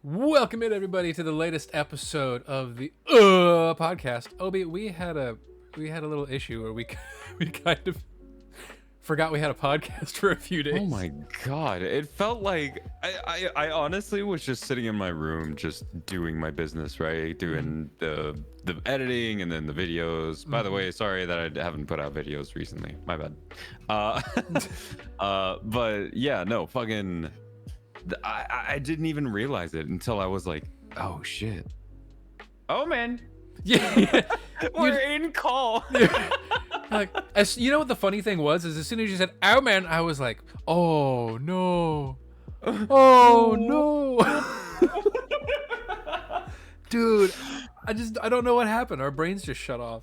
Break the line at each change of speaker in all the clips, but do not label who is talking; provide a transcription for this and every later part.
Welcome in everybody to the latest episode of the podcast. Obi, we had a little issue where we kind of forgot we had a podcast for a few days.
Oh my god, it felt like I honestly was just sitting in my room just doing my business, right? Doing the editing and then the videos. By the way, sorry that I haven't put out videos recently. My bad. But yeah, no, fucking I didn't even realize it until I was like, oh shit. Oh man.
Yeah.
We're in call.
Like, you know what the funny thing was is as soon as you said "oh man," I was like, oh no, oh no. Dude, I don't know what happened. Our brains just shut off.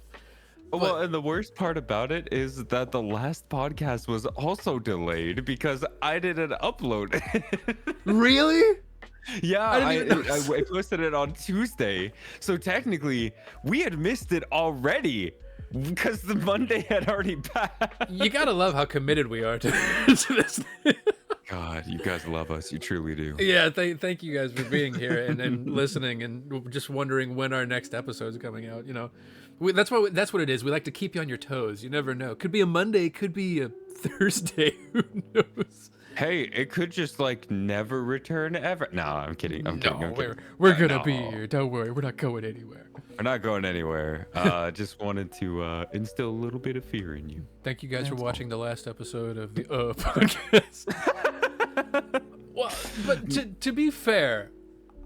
Well, and the worst part about it is that the last podcast was also delayed because I didn't upload it.
Really?
Yeah,
I
I posted it on Tuesday. So technically, we had missed it already because the Monday had already passed.
You gotta love how committed we are to this.
God, you guys love us. You truly do.
Yeah, thank you guys for being here and listening and just wondering when our next episode is coming out. You know, that's what it is. We like to keep you on your toes. You never know. Could be a Monday. Could be a Thursday. Who knows?
Hey, it could just like never return ever. No, I'm kidding. I'm kidding.
We're gonna be here. Don't worry. We're not going anywhere.
We're not going anywhere. Just wanted to instill a little bit of fear in you.
Thank you guys for watching the last episode of the podcast. Well, but to be fair,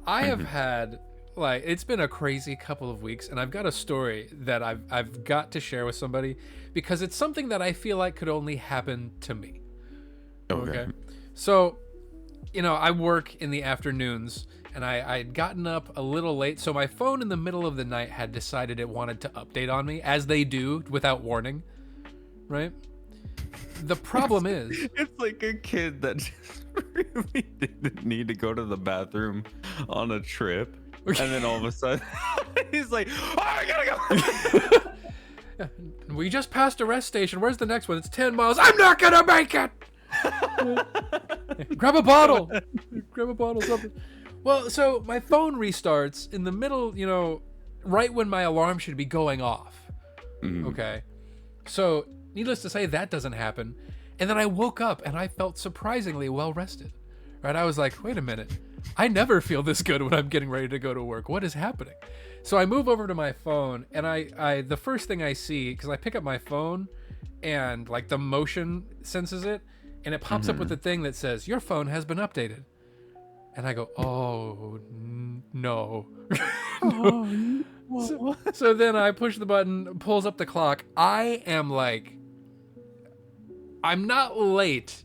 I have had it's been a crazy couple of weeks, and I've got a story that I've got to share with somebody because it's something that I feel like could only happen to me. Okay. So, you know, I work in the afternoons, and I'd gotten up a little late, so my phone in the middle of the night had decided it wanted to update on me, as they do without warning, right? The problem is...
It's like a kid that just really didn't need to go to the bathroom on a trip, and then all of a sudden, he's like, oh, I gotta
go! We just passed a rest station. Where's the next one? It's 10 miles. I'm not gonna make it! Grab a bottle, something. Well, so my phone restarts in the middle, you know, right when my alarm should be going off. Okay, so needless to say, that doesn't happen. And then I woke up and I felt surprisingly well rested. Right, I was like, wait a minute, I never feel this good when I'm getting ready to go to work. What is happening? So I move over to my phone, and I the first thing I see, because I pick up my phone and like the motion senses it, and it pops up with the thing that says, your phone has been updated. And I go, oh, no. No. So then I push the button, pulls up the clock. I am like, I'm not late,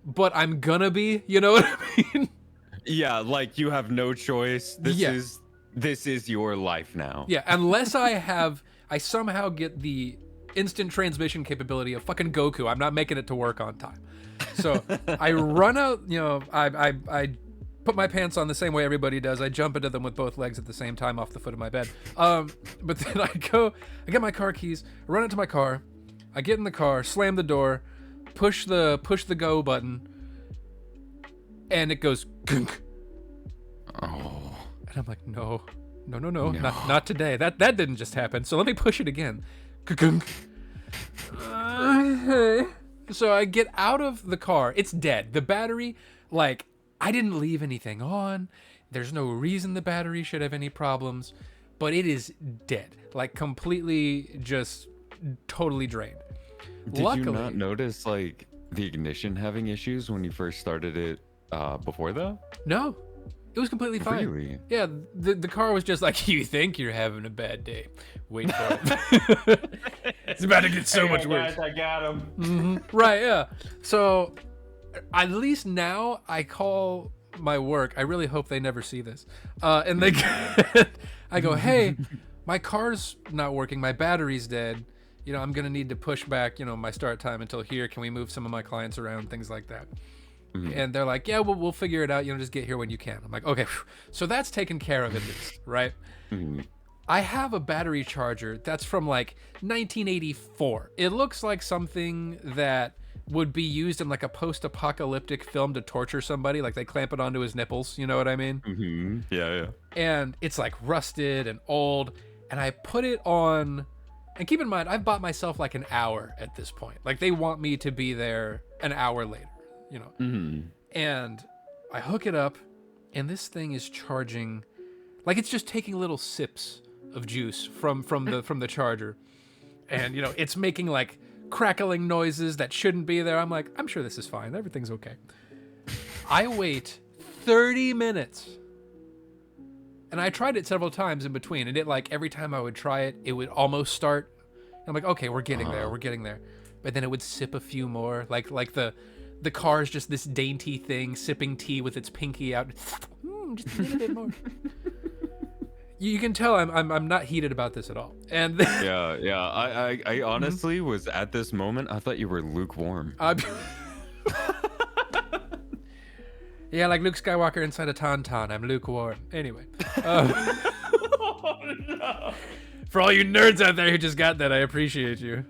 but I'm gonna be, you know what I mean?
Yeah, like you have no choice. This is your life now.
Yeah, unless I somehow get the instant transmission capability of fucking Goku, I'm not making it to work on time. So I run out, you know, I put my pants on the same way everybody does. I jump into them with both legs at the same time off the foot of my bed. But then I get my car keys, run into my car, I get in the car, slam the door, push the go button, and it goes gunk.
Oh.
And I'm like, no, not today. That didn't just happen. So let me push it again. Gunk. So I get out of the car. It's dead. The battery, like, I didn't leave anything on. There's no reason the battery should have any problems, but it is dead. Like, completely just totally drained.
Luckily, you not notice, like, the ignition having issues when you first started it before, though?
No. It was completely fine.
Really?
Yeah, the car was just like, you think you're having a bad day. Wait for it. It's about to get so much worse.
Guys, I got him.
Right, yeah. So, at least now, I call my work. I really hope they never see this. And I go, hey, my car's not working. My battery's dead. You know, I'm going to need to push back, you know, my start time until here. Can we move some of my clients around? Things like that. And they're like, yeah, we'll figure it out. You know, just get here when you can. I'm like, okay. So that's taken care of at least, right? I have a battery charger that's from like 1984. It looks like something that would be used in like a post-apocalyptic film to torture somebody. Like they clamp it onto his nipples. You know what I mean?
Mm-hmm. Yeah.
And it's like rusted and old. And I put it on. And keep in mind, I've bought myself like an hour at this point. Like they want me to be there an hour later, you know.
Mm-hmm.
And I hook it up, and this thing is charging, like it's just taking little sips of juice from the charger, and you know it's making like crackling noises that shouldn't be there. I'm like, I'm sure this is fine. Everything's okay. I wait 30 minutes. And I tried it several times in between, and it like every time I would try it, it would almost start. I'm like, okay, we're getting there. But then it would sip a few more, like the car is just this dainty thing sipping tea with its pinky out. Just a little bit more. You can tell I'm not heated about this at all. And
I honestly was at this moment. I thought you were lukewarm.
Yeah, like Luke Skywalker inside a tauntaun. I'm lukewarm. Anyway.
Oh, no.
For all you nerds out there who just got that, I appreciate you.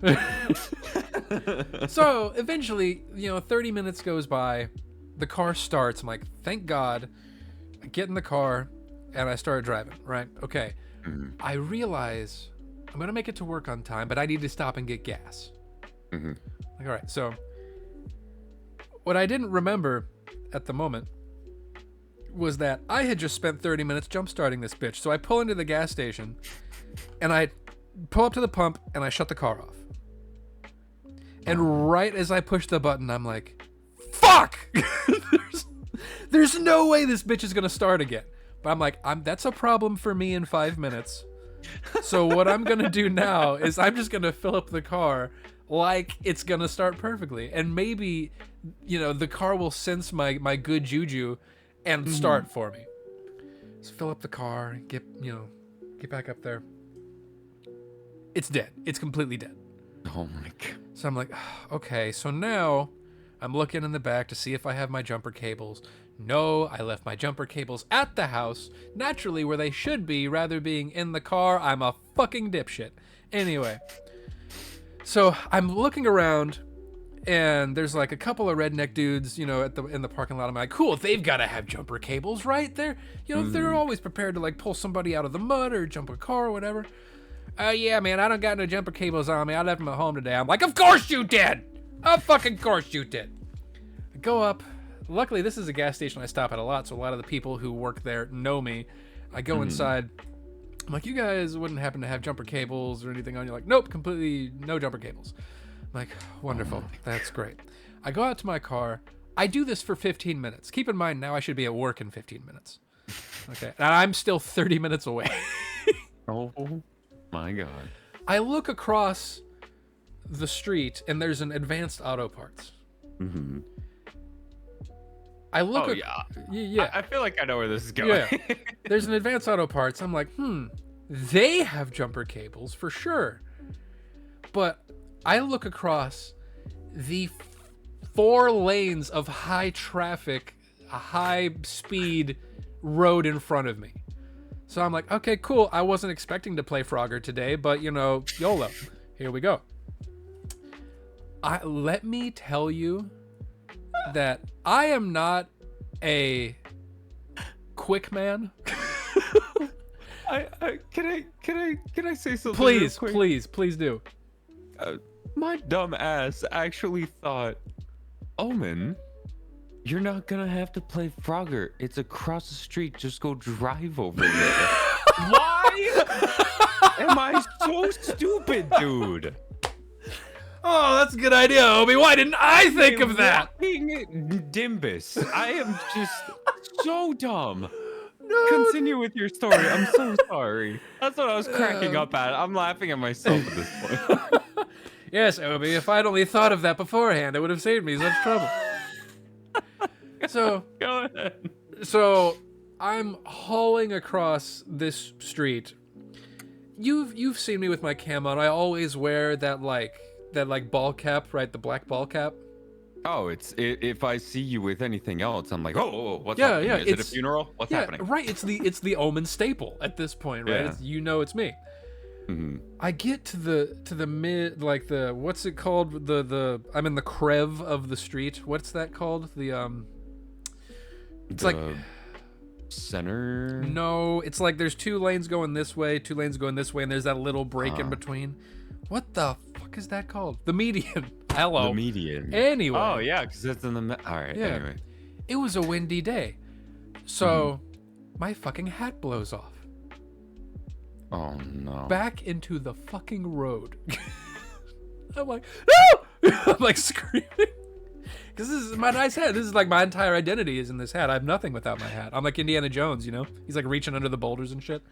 So, eventually, 30 minutes goes by. The car starts. I'm like, thank God. I get in the car, and I start driving, right? Okay.
Mm-hmm.
I realize I'm going to make it to work on time, but I need to stop and get gas.
Mm-hmm.
Like, all right, so what I didn't remember at the moment was that I had just spent 30 minutes jump starting this bitch. So I pull into the gas station and I pull up to the pump and I shut the car off. And right as I push the button, I'm like, fuck! there's no way this bitch is going to start again. But I'm like, that's a problem for me in 5 minutes. So what I'm going to do now is I'm just going to fill up the car like it's going to start perfectly. And maybe, the car will sense my good juju and start for me. So fill up the car, get back up there. It's dead. It's completely dead.
Oh my God.
So I'm like, okay, so now I'm looking in the back to see if I have my jumper cables. No, I left my jumper cables at the house, naturally where they should be, rather being in the car. I'm a fucking dipshit. Anyway, so I'm looking around, and there's like a couple of redneck dudes, in the parking lot. I'm like, cool, they've got to have jumper cables, right? They're always prepared to like pull somebody out of the mud or jump a car or whatever. Oh yeah, man, I don't got no jumper cables on me. I left them at home today. I'm like, of course you did. Of fucking course you did. I go up. Luckily, this is a gas station I stop at a lot, so a lot of the people who work there know me. I go inside. I'm like, you guys wouldn't happen to have jumper cables or anything on you? Like, nope, completely no jumper cables. I'm like, wonderful. That's great. I go out to my car. I do this for 15 minutes. Keep in mind, now I should be at work in 15 minutes. Okay. And I'm still 30 minutes away.
Oh, my God.
I look across the street, and there's an Advanced Auto Parts.
Mm-hmm.
I look.
Yeah. I feel like I know where this is going.
Yeah. There's an Advanced Auto Parts. I'm like, they have jumper cables for sure. But I look across the 4 lanes of high traffic, a high speed road in front of me. So I'm like, okay, cool. I wasn't expecting to play Frogger today, but YOLO. Here we go. Let me tell you that I am not a quick man.
Can I say something?
Please do.
My dumb ass actually thought, Omen, you're not gonna have to play Frogger. It's across the street. Just go drive over there. Why am I so stupid, dude?
Oh, that's a good idea, Obi. Why didn't I think of that?
Dimbus. I am just so dumb.
No.
Continue with your story. I'm so sorry. That's what I was cracking up at. I'm laughing at myself at this point.
Yes, Obi. If I'd only thought of that beforehand, it would have saved me such trouble. So,
go ahead.
So, I'm hauling across this street. You've seen me with my cam on. I always wear that ball cap, right? The black ball cap.
Oh, if I see you with anything else, I'm like, oh, what's happening?
Yeah,
Is it a funeral? What's happening?
Right. It's the Omen staple at this point, right?
Yeah.
It's me. I get to the mid, like the, what's it called? I'm in the crev of the street. What's that called? It's like
center.
No, it's like there's 2 lanes going this way, 2 lanes going this way, and there's that little break in between. What the fuck is that called? The median. Hello.
The median.
Anyway.
Oh yeah, because it's in the. All right. Yeah. Anyway.
It was a windy day, so my fucking hat blows off.
Oh no.
Back into the fucking road. I'm like, no! I'm like screaming. Because this is my nice hat. This is like my entire identity is in this hat. I have nothing without my hat. I'm like Indiana Jones, you know? He's like reaching under the boulders and shit.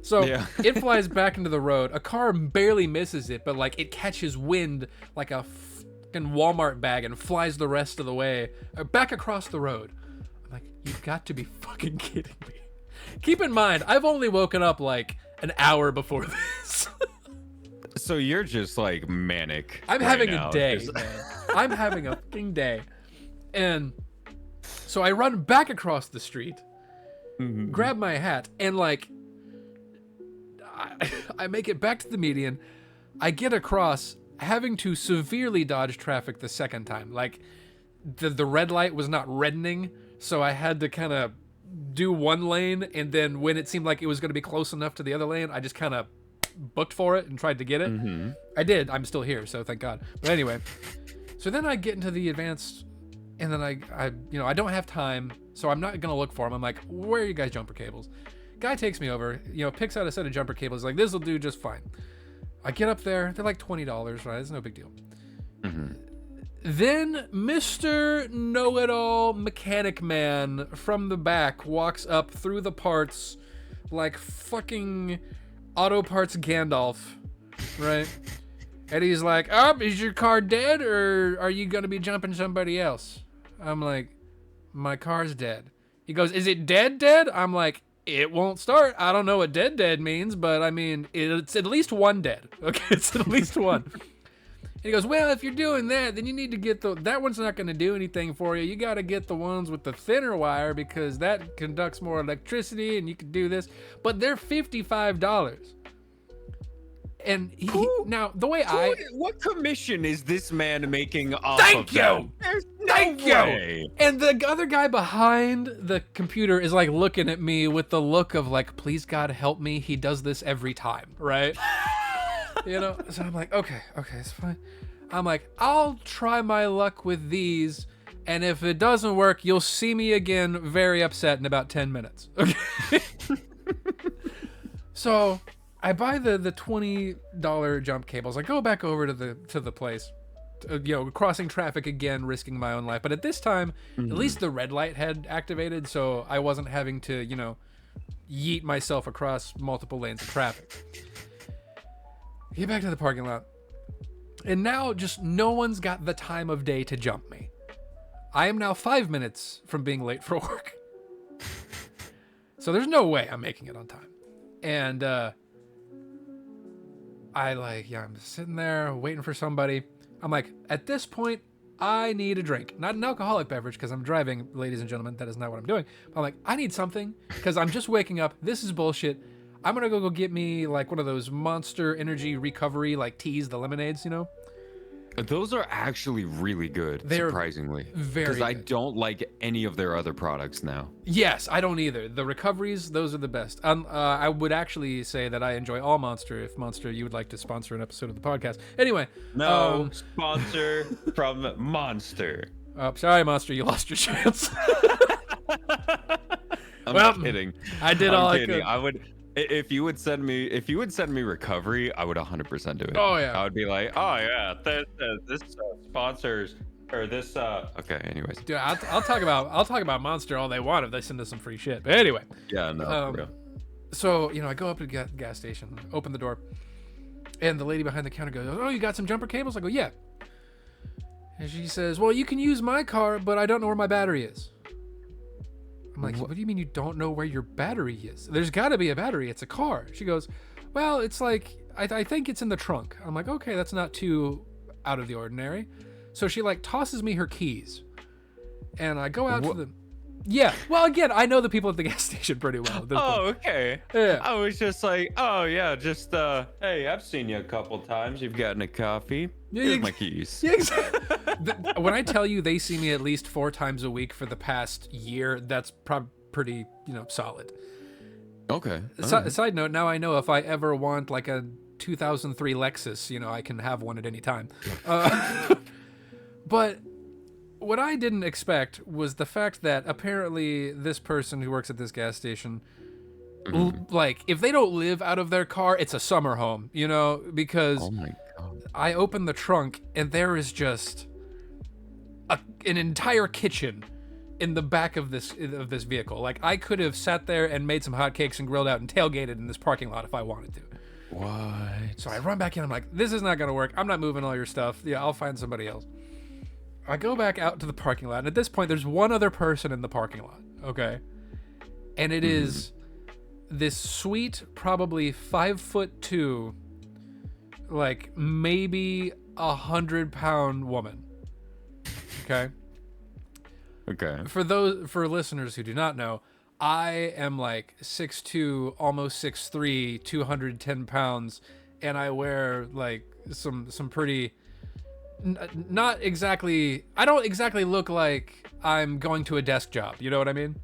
So it flies back into the road. A car barely misses it, but like it catches wind like a fucking Walmart bag and flies the rest of the way back across the road. I'm like, you've got to be fucking kidding me. Keep in mind, I've only woken up like an hour before this.
So you're just like manic.
I'm having a day, man. I'm having a fucking day. And so I run back across the street, grab my hat, and like I make it back to the median. I get across, having to severely dodge traffic the second time. Like the red light was not reddening, so I had to kind of do one lane, and then when it seemed like it was going to be close enough to the other lane, I just kind of booked for it and tried to get it. I did. I'm still here, so thank God. But anyway, so then I get into the advanced, and then I don't have time, so I'm not gonna look for them. I'm like, where are you guys jumper cables? Guy takes me over, picks out a set of jumper cables. Like, this will do just fine. I get up there. They're like $20, right? It's no big deal. Then Mr. Know-It-All Mechanic Man from the back walks up through the parts like fucking Auto Parts Gandalf, right? And he's like, is your car dead, or are you going to be jumping somebody else? I'm like, my car's dead. He goes, is it dead? I'm like, it won't start. I don't know what dead means, but I mean, it's at least one dead. Okay, it's at least one. And he goes, well, if you're doing that, then you need to get that one's not going to do anything for you. You got to get the ones with the thinner wire because that conducts more electricity and you can do this. But they're $55. And now the way
what commission is this man making off
Thank
of
you.
That? There's no
Thank
way.
you. And the other guy behind the computer is like looking at me with the look of like, please God help me. He does this every time, right? So I'm like, okay, it's fine. I'm like, I'll try my luck with these, and if it doesn't work, you'll see me again very upset in about 10 minutes. Okay. So I buy the $20 jump cables. I go back over to the place, crossing traffic again, risking my own life. But at this time, at least the red light had activated, so I wasn't having to, yeet myself across multiple lanes of traffic. Get back to the parking lot. And now just no one's got the time of day to jump me. I am now 5 minutes from being late for work. So there's no way I'm making it on time. And I'm sitting there waiting for somebody. I'm like, at this point, I need a drink. Not an alcoholic beverage because I'm driving, ladies and gentlemen. That is not what I'm doing. But I'm like, I need something because I'm just waking up. This is bullshit. I'm going to go get me like one of those Monster Energy recovery like teas, the lemonades,
Those are actually really good, surprisingly.
Very
Because I
good.
don't like any of their other products now.
Yes, I don't either. The recoveries, those are the best. I would actually say that I enjoy all Monster. If Monster, you would like to sponsor an episode of the podcast. Anyway.
No, sponsor from Monster.
Oh, sorry, Monster, you lost your chance.
I'm kidding.
I did all I
kidding.
could.
I would... If you would send me recovery, I would 100% do it.
Oh yeah.
I would be like, oh yeah, this sponsors or this. Okay. Anyways.
Dude, I'll talk about Monster all they want if they send us some free shit. But anyway.
Yeah. No. For real.
So I go up to the gas station, open the door, and the lady behind the counter goes, "Oh, you got some jumper cables?" I go, "Yeah." And she says, "Well, you can use my car, but I don't know where my battery is." I'm like, what do you mean you don't know where your battery is? There's got to be a battery. It's a car. She goes, well, it's like, I think it's in the trunk. I'm like, okay, that's not too out of the ordinary. So she like tosses me her keys. And I go out to the... Yeah. Well, again, I know the people at the gas station pretty well. At this point.
Okay.
Yeah.
I was just like, oh yeah, just hey, I've seen you a couple times. You've gotten a coffee.
Yeah,
Here's my keys.
Yeah, exactly. When I tell you they see me at least 4 times a week for the past year, that's pretty, solid.
Okay.
Side note, now I know if I ever want like a 2003 Lexus, I can have one at any time. But what I didn't expect was the fact that apparently this person who works at this gas station, like, if they don't live out of their car, it's a summer home, because
Oh my god.
I open the trunk and there is just an entire kitchen in the back of this vehicle. Like, I could have sat there and made some hotcakes and grilled out and tailgated in this parking lot if I wanted to.
What?
So I run back in. I'm like, this is not going to work. I'm not moving all your stuff. Yeah, I'll find somebody else. I go back out to the parking lot. And at this point, there's one other person in the parking lot. Okay. And it is this sweet, probably 5'2", like maybe 100-pound woman. Okay.
Okay.
For listeners who do not know, I am like 6'2", almost 6'3", 210 pounds, and I wear like some pretty, not exactly, I don't exactly look like I'm going to a desk job. You know what I mean?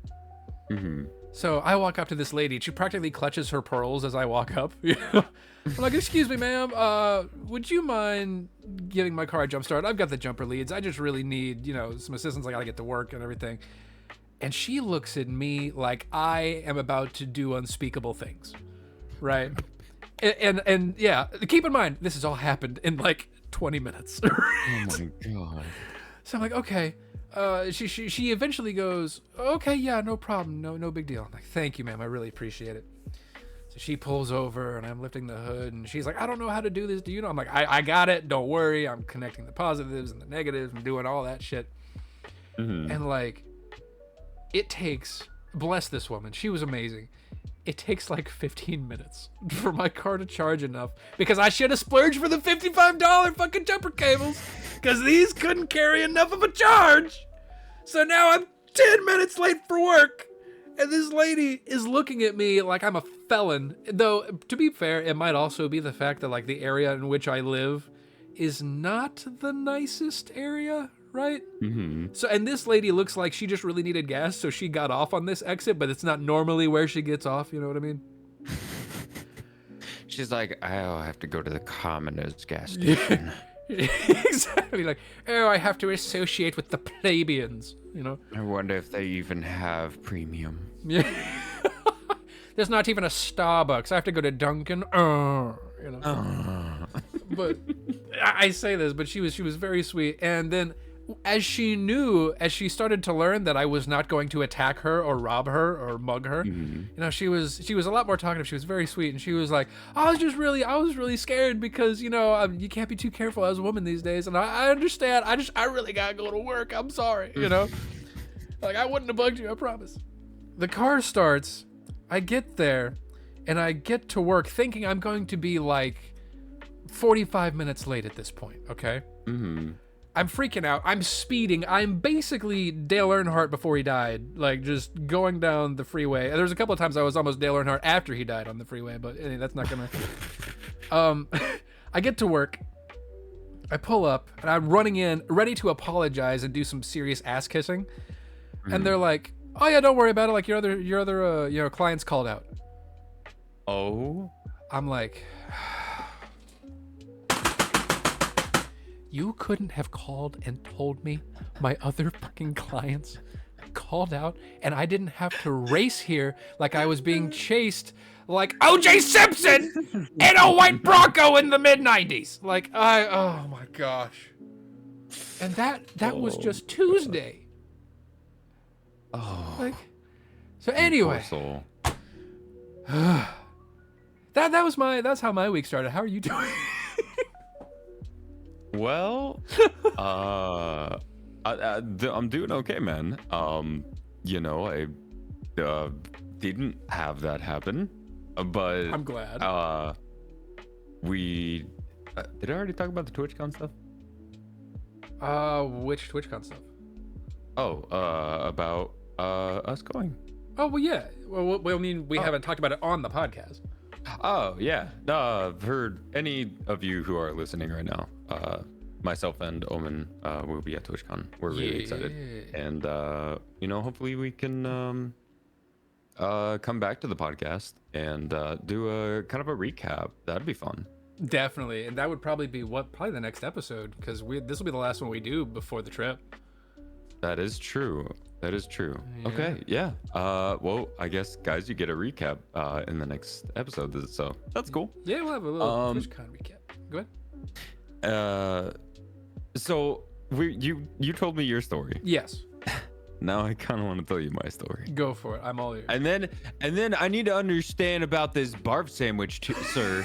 Mm-hmm.
So I walk up to this lady. She practically clutches her pearls as I walk up. I'm like, excuse me, ma'am. Would you mind giving my car a jump start? I've got the jumper leads. I just really need, some assistance. I gotta get to work and everything. And she looks at me like I am about to do unspeakable things, right? And yeah, keep in mind, this has all happened in like 20 minutes.
Oh my god.
So I'm like, okay. She eventually goes, okay, yeah, no problem, no big deal. I'm like, thank you, ma'am, I really appreciate it. So she pulls over and I'm lifting the hood and she's like, I don't know how to do this. Do you know? I'm like, I got it. Don't worry. I'm connecting the positives and the negatives and doing all that shit. And like, it takes, bless this woman, she was amazing. It takes like 15 minutes for my car to charge enough because I should have splurged for the $55 fucking jumper cables because these couldn't carry enough of a charge. So now I'm 10 minutes late for work. And this lady is looking at me like I'm a felon. Though, to be fair, it might also be the fact that like the area in which I live is not the nicest area, right? So, and this lady looks like she just really needed gas, so she got off on this exit, but it's not normally where she gets off, you know what I mean?
She's like, I'll have to go to the commoners gas station.
Exactly, like, oh, I have to associate with the plebeians,
I wonder if they even have premium.
Yeah. There's not even a Starbucks. I have to go to Dunkin'. But I say this, but she was very sweet. And then as she started to learn that I was not going to attack her or rob her or mug her, she was a lot more talkative. She was very sweet, and she was like, I was really scared because you can't be too careful as a woman these days, and I understand. I really gotta go to work. I'm sorry, like I wouldn't have bugged you, I promise. The car starts. I get there, and I get to work thinking I'm going to be like 45 minutes late at this point. Okay. I'm freaking out. I'm speeding. I'm basically Dale Earnhardt before he died, like just going down the freeway. There's a couple of times I was almost Dale Earnhardt after he died on the freeway, but that's not gonna. I get to work. I pull up and I'm running in, ready to apologize and do some serious ass kissing, and they're like, "Oh yeah, don't worry about it. Like your other clients called out."
Oh.
I'm like. You couldn't have called and told me my other fucking clients called out and I didn't have to race here like I was being chased like O.J. Simpson in a white Bronco in the mid-90s. Like, oh my gosh. And that was just Tuesday.
Oh.
Like, so anyway. That's how my week started. How are you doing?
Well, I'm doing okay, man. I didn't have that happen, but
I'm glad.
Did I already talk about the TwitchCon stuff?
Which TwitchCon stuff?
Oh, about us going.
Oh, well, yeah. Well, I mean, we haven't talked about it on the podcast.
Oh, yeah. For any of you who are listening right now, myself and Omen will be at TwitchCon. We're really excited. And, hopefully we can come back to the podcast and do a kind of a recap. That'd be fun.
Definitely. And that would probably be probably the next episode, because this will be the last one we do before the trip.
That is true. Yeah. Okay, yeah. Well, I guess, guys, you get a recap in the next episode, so that's cool.
Yeah, we'll have a little TwitchCon recap. Go
ahead. So you told me your story.
Yes.
Now I kind of want to tell you my story.
Go for it. I'm all ears.
And then I need to understand about this barf sandwich, sir.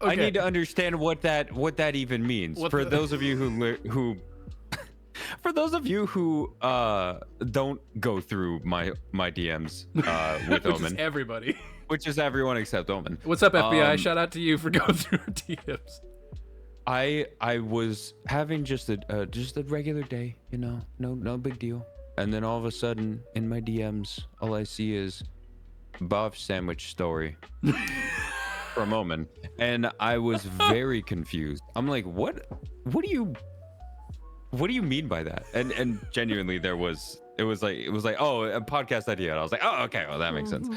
Okay. I need to understand what that even means. For those of you who for those of you who don't go through my DMs with
Which
Omen,
is everybody,
which is everyone except Omen.
What's up, FBI? Shout out to you for going through our DMs.
I was having just a regular day, no big deal. And then all of a sudden, in my DMs, all I see is barf sandwich story from Omen, and I was very confused. I'm like, what do you mean by that? And genuinely, it was like, oh, a podcast idea. And I was like, oh, okay, well, that makes sense.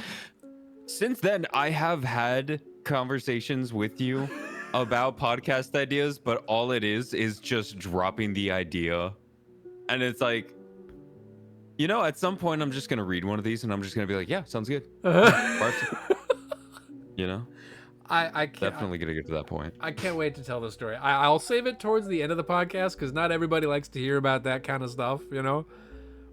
Since then, I have had conversations with you about podcast ideas, but all it is just dropping the idea. And it's like, at some point I'm just gonna read one of these and I'm just gonna be like, yeah, sounds good. I can't, definitely gonna get to that point.
I can't wait to tell the story. I'll save it towards the end of the podcast, because not everybody likes to hear about that kind of stuff,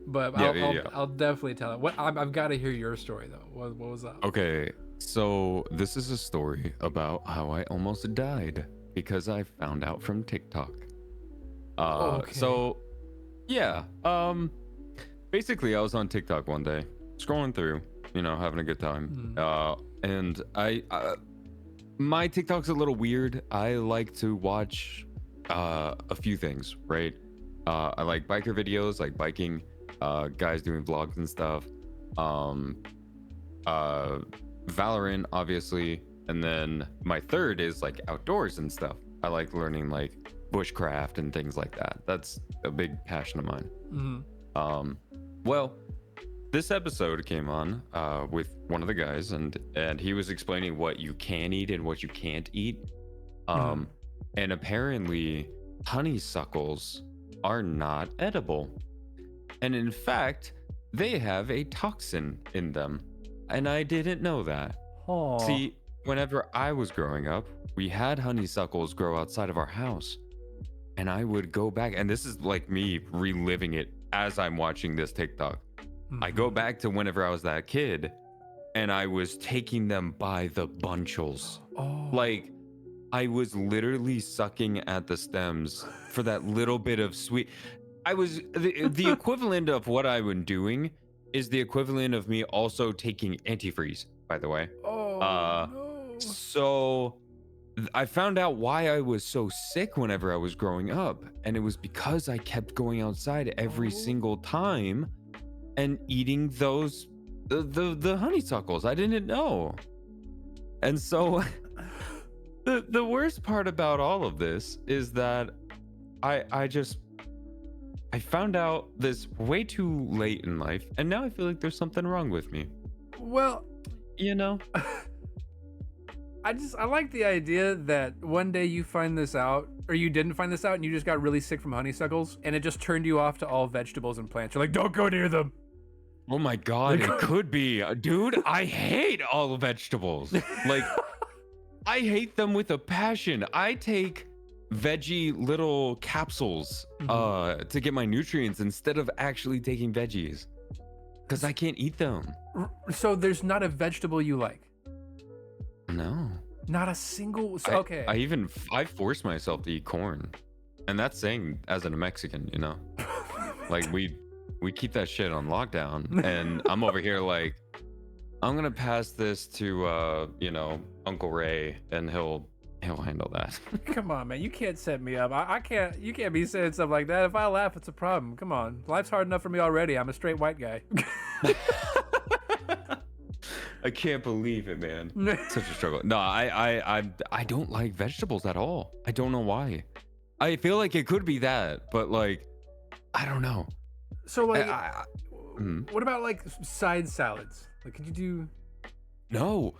But I'll definitely tell it. I've got to hear your story though. What was that?
Okay, so this is a story about how I almost died because I found out from TikTok. Okay. So yeah, basically I was on TikTok one day, scrolling through, having a good time. And my TikTok's a little weird. I like to watch a few things, right? I like biker videos, like biking, guys doing vlogs and stuff. Valorant, obviously. And then my third is like outdoors and stuff. I like learning like bushcraft and things like that. That's a big passion of mine. Well, this episode came on with one of the guys, and he was explaining what you can eat and what you can't eat. And apparently honeysuckles are not edible. And in fact, they have a toxin in them. And I didn't know that.
Aww.
See, whenever I was growing up, we had honeysuckles grow outside of our house. And I would go back, and this is like me reliving it as I'm watching this TikTok. I go back to whenever I was that kid, and I was taking them by the bunchels. Like, I was literally sucking at the stems for that little bit of sweet. I was the equivalent of what I've been doing is the equivalent of me also taking antifreeze, by the way.
No.
So I found out why I was so sick whenever I was growing up, and it was because I kept going outside every single time and eating those the honeysuckles. I didn't know. And so the worst part about all of this is that I found out this way too late in life, and now I feel like there's something wrong with me.
Well, I like the idea that one day you find this out, or you didn't find this out, and you just got really sick from honeysuckles, and it just turned you off to all vegetables and plants. You're like, don't go near them.
Oh my God, it could be. Dude, I hate all vegetables. Like, I hate them with a passion. I take veggie little capsules to get my nutrients instead of actually taking veggies, because I can't eat them.
So there's not a vegetable you like?
No.
Not a single. Okay.
I force myself to eat corn, and that's saying as a Mexican, like we keep that shit on lockdown, and I'm over here like, I'm gonna pass this to Uncle Ray, and he'll He'll handle that.
Come on, man. You can't set me up. I can't. You can't be saying stuff like that. If I laugh, it's a problem. Come on. Life's hard enough for me already. I'm a straight white guy.
I can't believe it, man. Such a struggle. No, I don't like vegetables at all. I don't know why. I feel like it could be that, but like, I don't know.
So like, what about like side salads? Like, could you do?
No.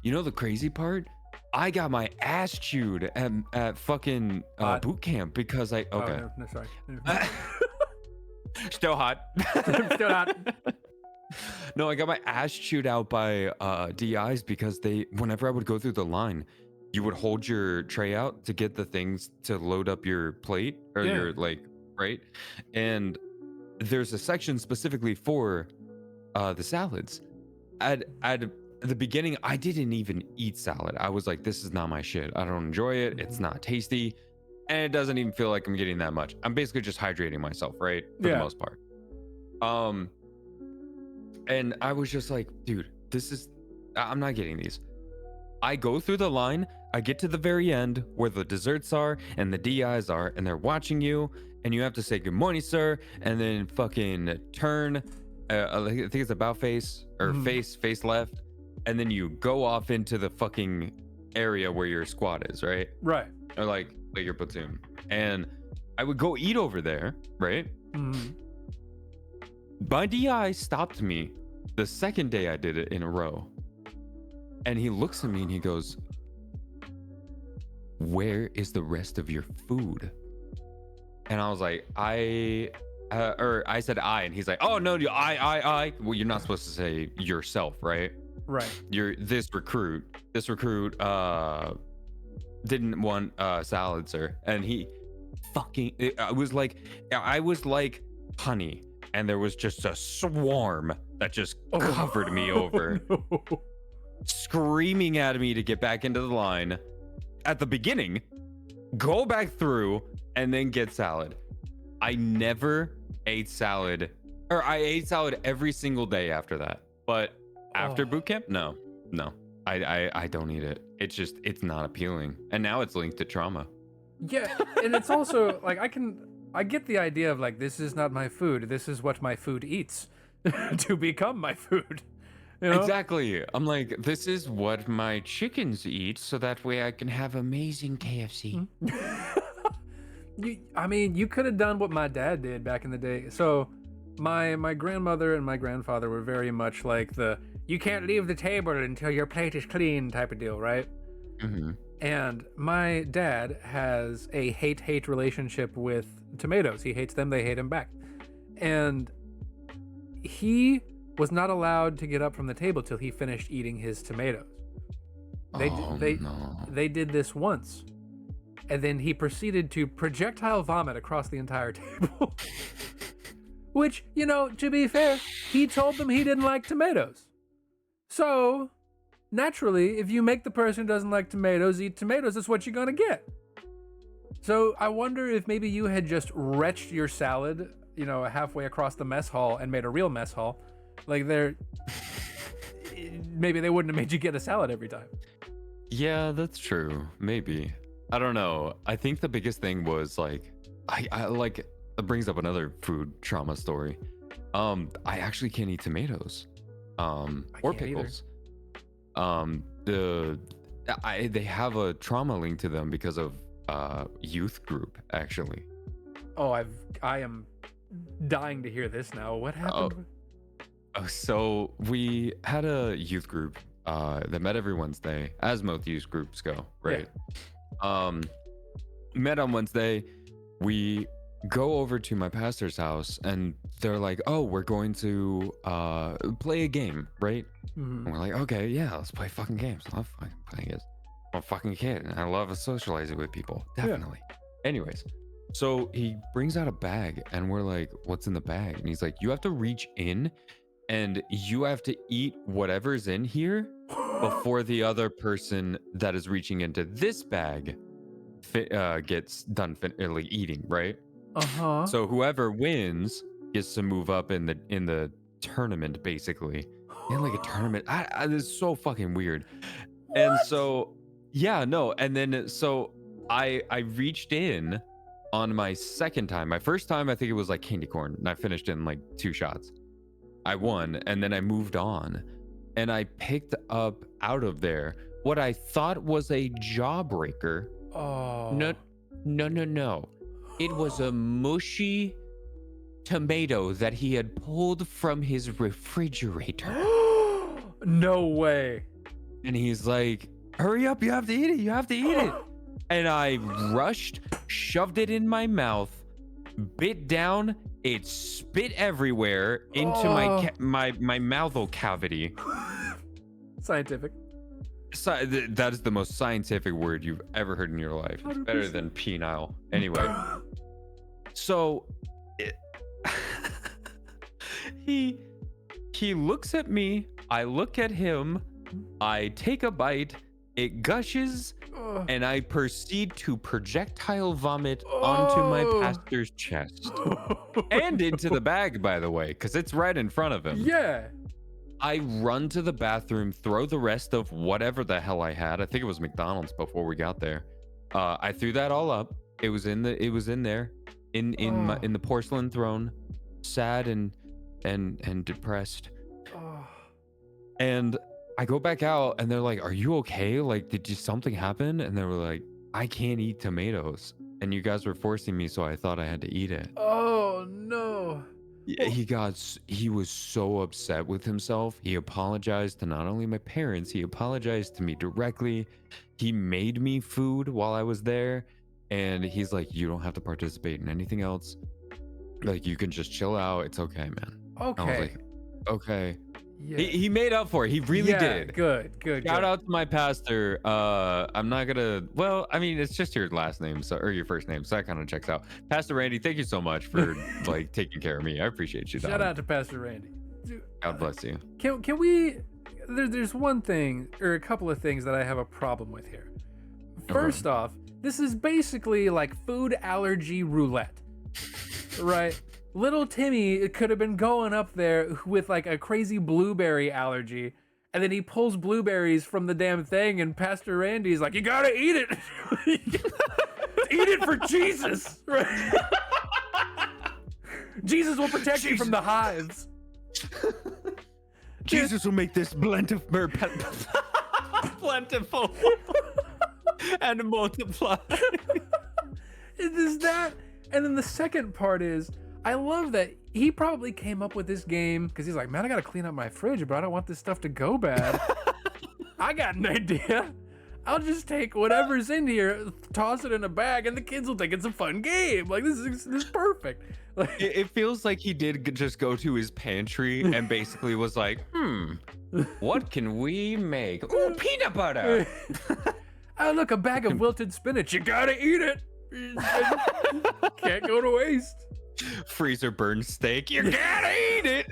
You know the crazy part? I got my ass chewed at fucking boot camp because I. Okay.
Oh, no, sorry.
Still hot.
Still hot.
No, I got my ass chewed out by DIs because whenever I would go through the line, you would hold your tray out to get the things to load up your plate or your right? And there's a section specifically for the salads. At the beginning, I didn't even eat salad. I was like, this is not my shit. I don't enjoy it. It's not tasty. And it doesn't even feel like I'm getting that much. I'm basically just hydrating myself, right? For the most part. And I was just like, dude, I'm not getting these. I go through the line, I get to the very end where the desserts are and the DIs are, and they're watching you, and you have to say, good morning, sir, and then fucking turn, I think it's about face, or face left, and then you go off into the fucking area where your squad is, right?
Right.
Or like your platoon. And I would go eat over there, right? My DI stopped me the second day I did it in a row. And he looks at me and he goes, where is the rest of your food? And I was like, I said I, and he's like, oh no, I. Well, you're not supposed to say yourself, right?
Right.
You're this recruit didn't want salad, sir. And he I was like honey, and there was just a swarm that just covered me over.
No.
Screaming at me to get back into the line at the beginning, go back through, and then get salad. I never ate salad, or I ate salad every single day after that. But after boot camp, no, I don't eat it. It's not appealing, and now it's linked to trauma.
Yeah, and it's also like I get the idea of like, this is not my food. This is what my food eats to become my food. You know?
Exactly. I'm like, this is what my chickens eat, so that way I can have amazing KFC.
You could have done what my dad did back in the day. So my grandmother and my grandfather were very much like you can't leave the table until your plate is clean type of deal, right? And my dad has a hate relationship with tomatoes. He hates them, they hate him back. And he was not allowed to get up from the table till he finished eating his tomatoes. They did this once, and then he proceeded to projectile vomit across the entire table. Which, to be fair, he told them he didn't like tomatoes. So, naturally, if you make the person who doesn't like tomatoes eat tomatoes, that's what you're gonna get. So I wonder if maybe you had just retched your salad, halfway across the mess hall and made a real mess hall. Like maybe they wouldn't have made you get a salad every time.
Yeah, that's true. Maybe. I don't know. I think the biggest thing was like, I like, it brings up another food trauma story. I actually can't eat tomatoes, or pickles. Either. They have a trauma link to them because of youth group, actually.
Oh, I am dying to hear this now. What happened?
So we had a youth group that met every Wednesday, as most youth groups go, right? Yeah. Met on Wednesday. We go over to my pastor's house, and they're like, oh, we're going to play a game, right? And we're like, okay, yeah, let's play fucking games. I love fucking playing games. I'm a fucking kid, and I love socializing with people. Definitely. Yeah. Anyways, so he brings out a bag, and we're like, what's in the bag? And he's like, you have to reach in, and you have to eat whatever's in here before the other person that is reaching into this bag gets done eating, right? So whoever wins gets to move up in the tournament, basically. In like a tournament. This is so fucking weird. What? And so Yeah, no. And then so I reached in on my second time. My first time, I think it was like candy corn, and I finished in like 2 shots. I won, and then I moved on, and I picked up out of there what I thought was a jawbreaker.
Oh.
No. It was a mushy tomato that he had pulled from his refrigerator.
No way.
And he's like, hurry up, you have to eat it, you have to eat it. And I rushed, shoved it in my mouth, bit down, it spit everywhere into my mouthal cavity.
Scientific.
That is the most scientific word you've ever heard in your life.
100%.
Better than penile. Anyway. So he looks at me, I look at him, I take a bite, it gushes, and I proceed to projectile vomit onto my pastor's chest. And into the bag, by the way, because it's right in front of him.
Yeah.
I run to the bathroom, throw the rest of whatever the hell I had. I think it was McDonald's before we got there. I threw that all up. It was in there in the porcelain throne, sad and depressed. And I go back out and they're like, "Are you okay? Like, did something happen?" And they were like, "I can't eat tomatoes, and you guys were forcing me, so I thought I had to eat it."
Oh no.
Yeah, he was so upset with himself. He apologized to not only my parents, he apologized to me directly. He made me food while I was there, and he's like, "You don't have to participate in anything else. Like, you can just chill out. It's okay, man."
Okay.
I was like, "Okay."
Yeah.
He made up for it. He really did.
Good.
Shout out to my pastor. I'm not gonna. Well, I mean, it's just your last name, or your first name, so that kind of checks out. Pastor Randy, thank you so much for like taking care of me. I appreciate you.
Shout out to Pastor Randy.
God bless you.
Can we? There's one thing or a couple of things that I have a problem with here. First off, this is basically like food allergy roulette, right? Little Timmy could have been going up there with like a crazy blueberry allergy, and then he pulls blueberries from the damn thing, and Pastor Randy's like, "You gotta eat it, eat it for Jesus, right? Jesus will protect you from the hives.
Jesus will make this plentiful and multiply."
Is that? And then the second part is, I love that he probably came up with this game because he's like, "Man, I gotta clean up my fridge, but I don't want this stuff to go bad." I got an idea. I'll just take whatever's in here, toss it in a bag, and the kids will think it's a fun game. Like, this is perfect. Like,
it feels like he did just go to his pantry and basically was like, what can we make? Ooh, peanut butter.
Oh, look, a bag of wilted spinach. You gotta eat it. Can't go to waste.
Freezer burned steak. You gotta eat it.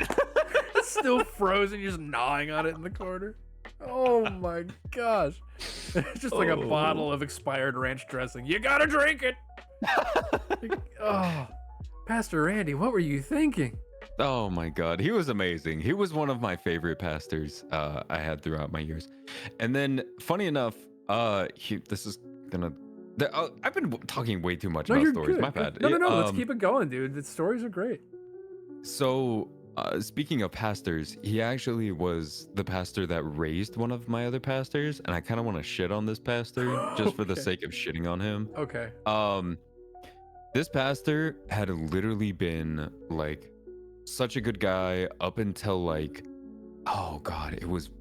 It's still frozen. You're just gnawing on it in the corner. Oh my gosh. It's just like a bottle of expired ranch dressing. You gotta drink it. Oh, Pastor Randy, what were you thinking?
Oh my God. He was amazing. He was one of my favorite pastors I had throughout my years. And then, funny enough, this is gonna... I've been talking way too much about stories.
Good.
My bad.
No. Let's keep it going, dude. The stories are great.
So, speaking of pastors, he actually was the pastor that raised one of my other pastors, and I kind of want to shit on this pastor just for the sake of shitting on him.
Okay.
This pastor had literally been like such a good guy up until like, oh God, it was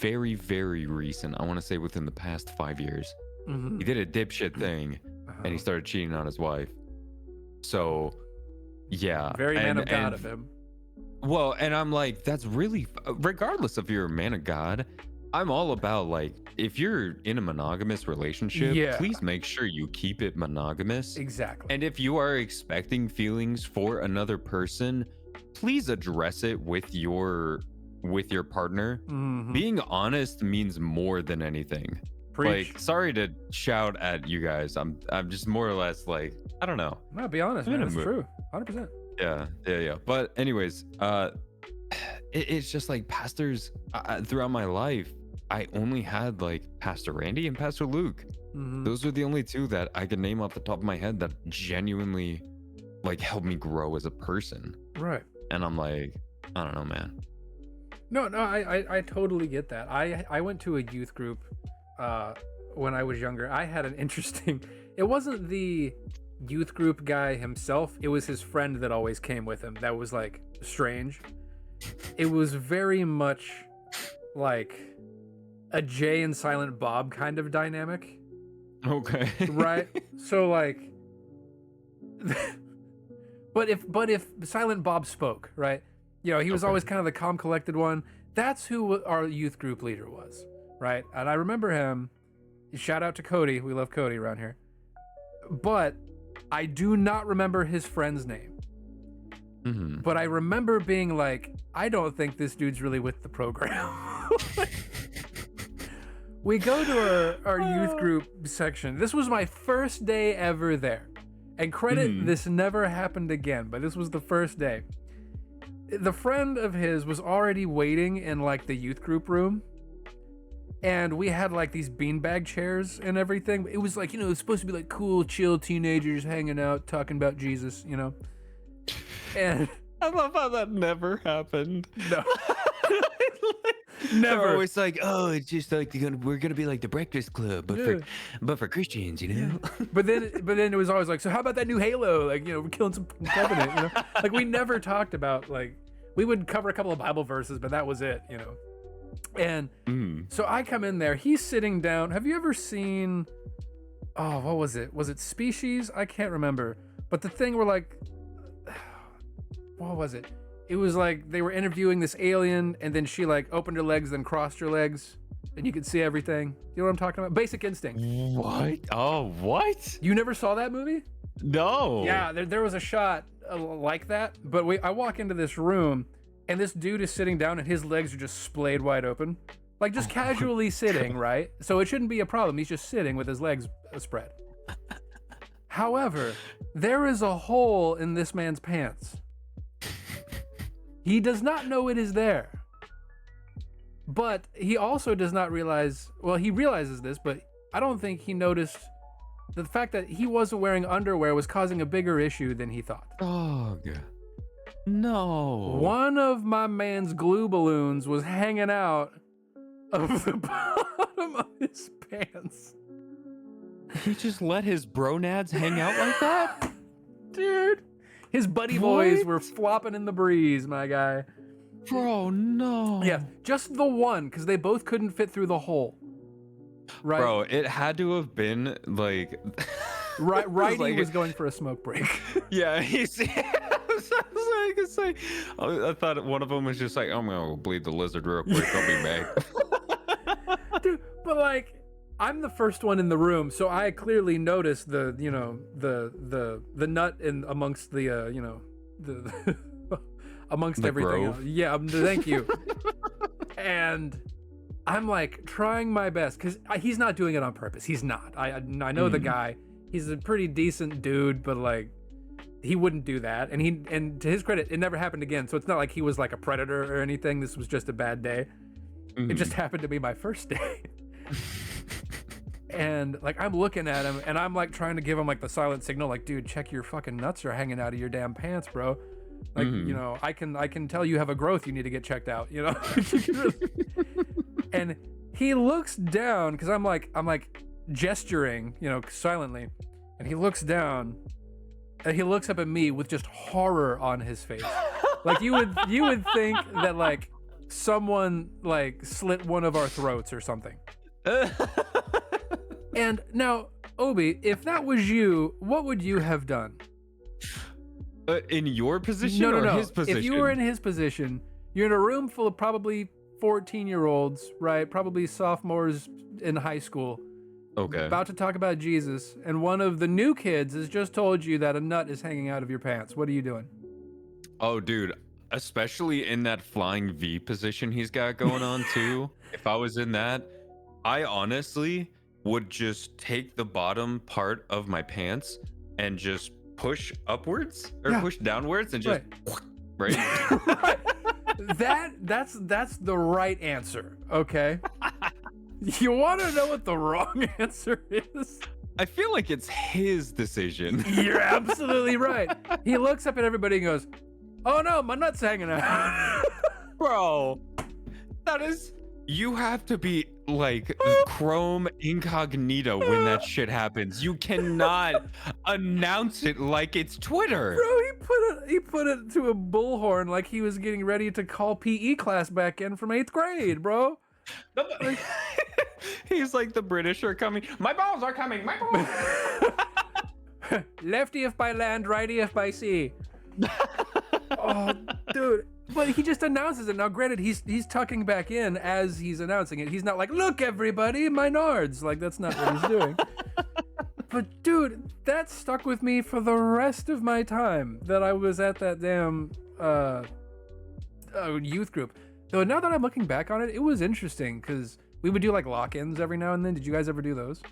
very, very recent. I want to say within the past 5 years.
Mm-hmm.
He did a dipshit thing, and he started cheating on his wife. So, yeah.
Very man of God of him.
Well, and I'm like, that's really, regardless if you're a man of God, I'm all about like, if you're in a monogamous relationship, please make sure you keep it monogamous.
Exactly.
And if you are expecting feelings for another person, please address it with your partner.
Mm-hmm.
Being honest means more than anything.
Preach.
Like, sorry to shout at you guys. I'm just more or less like, I don't know.
No, be honest, man. It's true. 100%.
Yeah. But anyways, it's just like pastors throughout my life. I only had like Pastor Randy and Pastor Luke. Those are the only two that I can name off the top of my head that genuinely like helped me grow as a person.
Right.
And I'm like, I don't know, man.
No, I totally get that. I went to a youth group when I was younger. I had an interesting, it wasn't the youth group guy himself, it was his friend that always came with him. That was like strange. It was very much like a Jay and Silent Bob kind of dynamic.
Okay.
Right? So like but if Silent Bob spoke, right? You know, he was always kind of the calm, collected one. That's who our youth group leader was, right? And I remember him. Shout out to Cody. We love Cody around here. But I do not remember his friend's name. But I remember being like, I don't think this dude's really with the program. We go to our youth group section. This was my first day ever there. And credit, this never happened again, but this was the first day. The friend of his was already waiting in like the youth group room, and we had like these beanbag chairs and everything. It was like, you know, it's supposed to be like cool, chill teenagers hanging out, talking about Jesus, you know. And
I love how that never happened.
No. Never.
They're always like, oh, it's just like we're gonna be like the Breakfast Club, but for Christians, you know.
But then it was always like, so how about that new Halo? Like, you know, we're killing some Covenant, you know. Like, we never talked about, like, we would cover a couple of Bible verses, but that was it, you know. And so I come in there. He's sitting down. Have you ever seen? Oh, what was it? Was it Species? I can't remember. But the thing where like, what was it? It was like they were interviewing this alien, and then she like opened her legs, then crossed her legs, and you could see everything. You know what I'm talking about? Basic Instinct.
What? Oh, what?
You never saw that movie?
No.
Yeah, there was a shot like that. But I walk into this room, and this dude is sitting down, and his legs are just splayed wide open, like just casually sitting, right? So it shouldn't be a problem. He's just sitting with his legs spread. However, there is a hole in this man's pants. He does not know it is there. But he also does not realize, well, he realizes this, but I don't think he noticed the fact that he wasn't wearing underwear was causing a bigger issue than he thought.
Oh, God. No.
One of my man's glue balloons was hanging out of the bottom of his pants.
He just let his bronads hang out like that?
Dude. His buddy boys were flopping in the breeze, my guy.
Bro, no.
Yeah, just the one, because they both couldn't fit through the hole. Right?
Bro, it had to have been like...
Righty was going for a smoke break.
Yeah, he's... I thought one of them was just like, I'm gonna bleed the lizard real quick, I'll be back.
Dude, but like, I'm the first one in the room, so I clearly noticed the nut in amongst the the amongst the everything else. Yeah, thank you. And I'm like trying my best because he's not doing it on purpose. He's not. I know the guy. He's a pretty decent dude, but like he wouldn't do that. And to his credit, it never happened again. So it's not like he was like a predator or anything. This was just a bad day. It just happened to be my first day. And like I'm looking at him and I'm like trying to give him like the silent signal, like, dude, check your fucking nuts are hanging out of your damn pants, bro. Like, you know, I can tell you have a growth you need to get checked out, you know. And he looks down because I'm like gesturing, you know, silently, and he looks down and he looks up at me with just horror on his face. Like you would think that like someone like slit one of our throats or something. And now, Obi, if that was you, what would you have done?
In your position
No.
His position?
If you were in his position, you're in a room full of probably 14-year-olds, right? Probably sophomores in high school.
Okay.
About to talk about Jesus, and one of the new kids has just told you that a nut is hanging out of your pants. What are you doing?
Oh, dude. Especially in that flying V position he's got going on too. If I was in that, I honestly would just take the bottom part of my pants and just push upwards or push downwards and just right.
That's the right answer. Okay. You want to know what the wrong answer is?
I feel like it's his decision.
You're absolutely right. He looks up at everybody and goes, "Oh no, my nut's hanging out."
Bro, that is... You have to be like Chrome incognito when that shit happens. You cannot announce it like it's Twitter.
Bro, he put it to a bullhorn like he was getting ready to call PE class back in from 8th grade, bro. Like,
he's like, the British are coming. My balls are coming. My balls.
Lefty if by land, righty if by sea. Oh, dude. But he just announces it. Now, granted, he's tucking back in as he's announcing it. He's not like, "Look, everybody, my nards." Like, that's not what he's doing. But, dude, that stuck with me for the rest of my time that I was at that damn youth group. Though now that I'm looking back on it, it was interesting because we would do like lock-ins every now and then. Did you guys ever do those?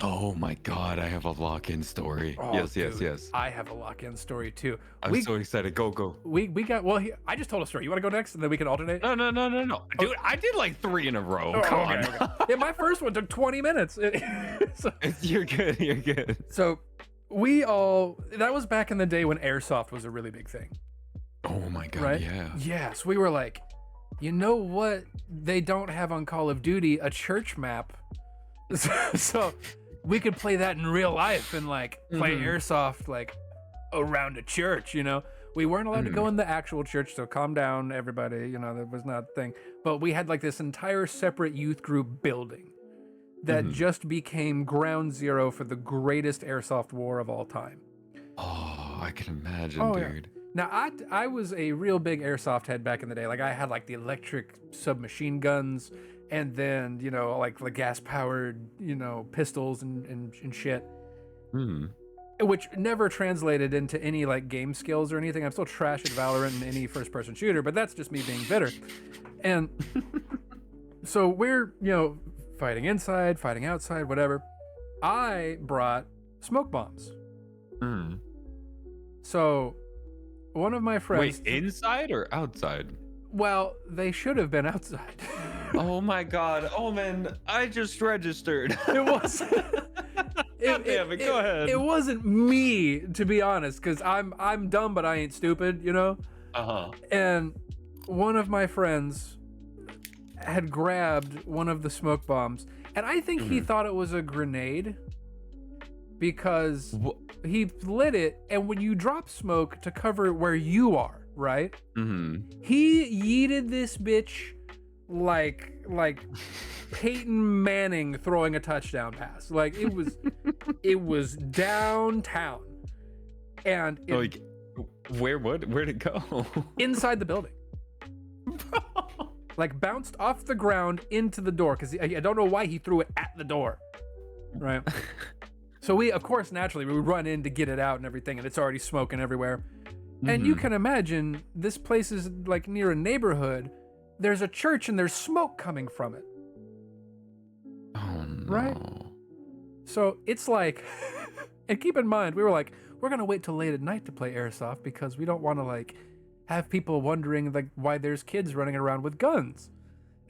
Oh my God, I have a lock-in story.
Oh,
yes,
dude,
yes.
I have a lock-in story too.
I'm so excited. Go.
We got, well, I just told a story. You want to go next and then we can alternate?
No. Dude, I did like 3 in a row. Come on.
Okay. Yeah, my first one took 20 minutes.
You're good.
So that was back in the day when airsoft was a really big thing.
Oh my God,
right?
yeah.
Yeah, so we were like, you know what they don't have on Call of Duty? A church map. So we could play that in real life and like play airsoft like around a church, you know. We weren't allowed to go in the actual church, so calm down, everybody. You know, that was not a thing. But we had like this entire separate youth group building that just became ground zero for the greatest airsoft war of all time.
Oh, I can imagine, dude.
Yeah. Now, I was a real big airsoft head back in the day. Like, I had like the electric submachine guns, and then, you know, like the gas-powered, you know, pistols and shit. Which never translated into any like game skills or anything. I'm still trash at Valorant and any first-person shooter, but that's just me being bitter. And so we're, you know, fighting inside, fighting outside, whatever. I brought smoke bombs. So one of my friends...
Wait, inside or outside?
Well, they should have been outside.
Oh my God, Omen, I just registered.
It was...
Damn it, go ahead.
It wasn't me, to be honest, because I'm dumb, but I ain't stupid, you know? And one of my friends had grabbed one of the smoke bombs, and I think he thought it was a grenade because he lit it, and when you drop smoke to cover where you are, right? He yeeted this bitch like Peyton Manning throwing a touchdown pass. Like, it was downtown, and
where'd it go?
Inside the building. Like, bounced off the ground into the door, because I don't know why he threw it at the door, right? So we, of course, naturally, we run in to get it out and everything, and it's already smoking everywhere. And you can imagine, this place is like near a neighborhood. There's a church and there's smoke coming from it.
Oh no.
Right? So it's like, and keep in mind, we were like, we're gonna wait till late at night to play airsoft because we don't want to like have people wondering like why there's kids running around with guns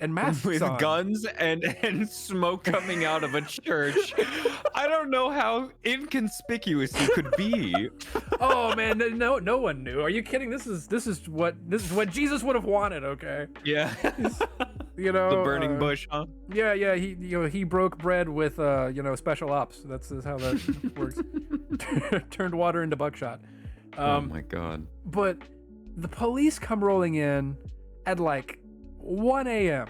and masks
with
on.
guns and smoke coming out of a church. I don't know how inconspicuous you could be.
Oh man, no one knew. Are you kidding? This is what Jesus would have wanted. Okay.
Yeah.
You know,
the burning bush, huh?
Yeah. He broke bread with special ops. That's how that works. Turned water into buckshot.
Oh my God.
But the police come rolling in at like 1 a.m.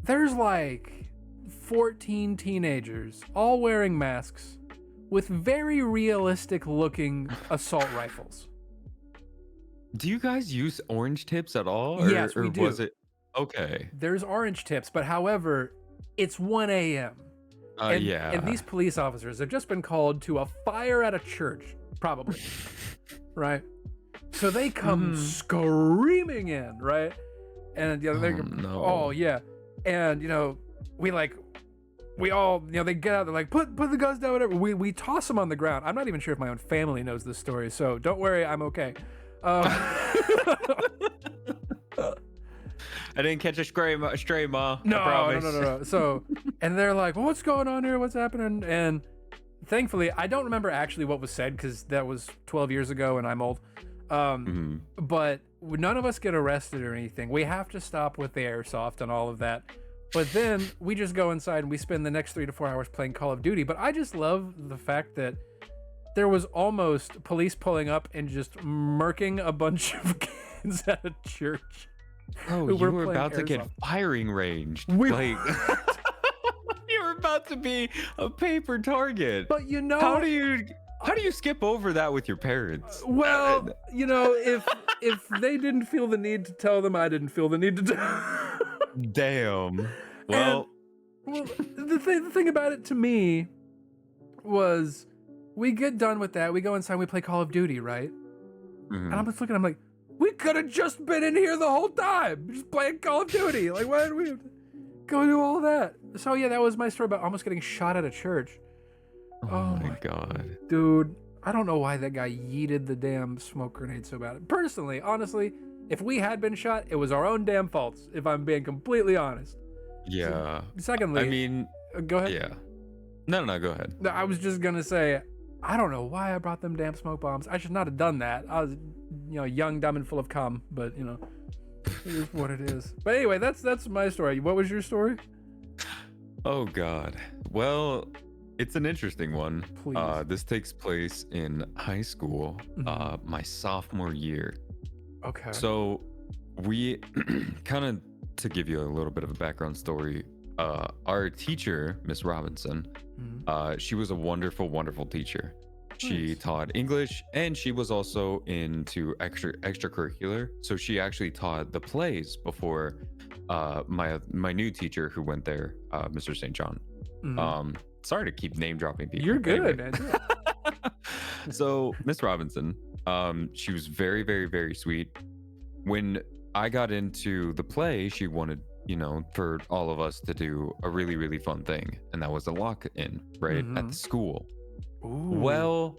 There's like 14 teenagers all wearing masks with very realistic looking assault rifles.
Do you guys use orange tips at all?
Yes, we do.
Was it okay?
There's orange tips, but however, it's 1 a.m. And these police officers have just been called to a fire at a church, probably. Right? So they come screaming in, right? And oh yeah. And we all, they get out, they're like, put the guns down, whatever. We toss them on the ground. I'm not even sure if my own family knows this story, so don't worry, I'm okay.
I didn't catch a stray, Ma. I
No.
promise.
So, and they're like, well, what's going on here? What's happening? And thankfully, I don't remember actually what was said because that was 12 years ago and I'm old. But none of us get arrested or anything. We have to stop with the airsoft and all of that. But then we just go inside and we spend the next 3 to 4 hours playing Call of Duty. But I just love the fact that there was almost police pulling up and just murking a bunch of kids at a church.
Oh, you were about to get firing ranged. Like, you were about to be a paper target.
But you know,
how do you skip over that with your parents?
Well, you know, if they didn't feel the need to tell them, I didn't feel the need to tell.
Damn. Well,
the thing about it to me was, we get done with that, we go inside, we play Call of Duty, right? And I'm just looking, I'm like, we could have just been in here the whole time, just playing Call of Duty. Like, why did we go do all that? So yeah, that was my story about almost getting shot at a church.
Oh my god.
Dude, I don't know why that guy yeeted the damn smoke grenade so bad. Personally, honestly, if we had been shot, it was our own damn faults, if I'm being completely honest.
Yeah.
Secondly,
I mean,
go ahead.
Yeah. No, go ahead.
I was just gonna say, I don't know why I brought them damn smoke bombs. I should not have done that. I was, young, dumb, and full of cum, but it is what it is. But anyway, that's my story. What was your story?
Oh god. Well, it's an interesting one.
Please.
This takes place in high school, my sophomore year.
Okay.
So we kind of, to give you a little bit of a background story, our teacher, Miss Robinson, she was a wonderful, wonderful teacher. She taught English, and she was also into extracurricular. So she actually taught the plays before my new teacher who went there, Mr. St. John. Sorry to keep name dropping people.
You're good, man.
So Miss Robinson, she was very, very, very sweet. When I got into the play, she wanted, for all of us to do a really, really fun thing, and that was a lock-in, right, at the school. Ooh. Well,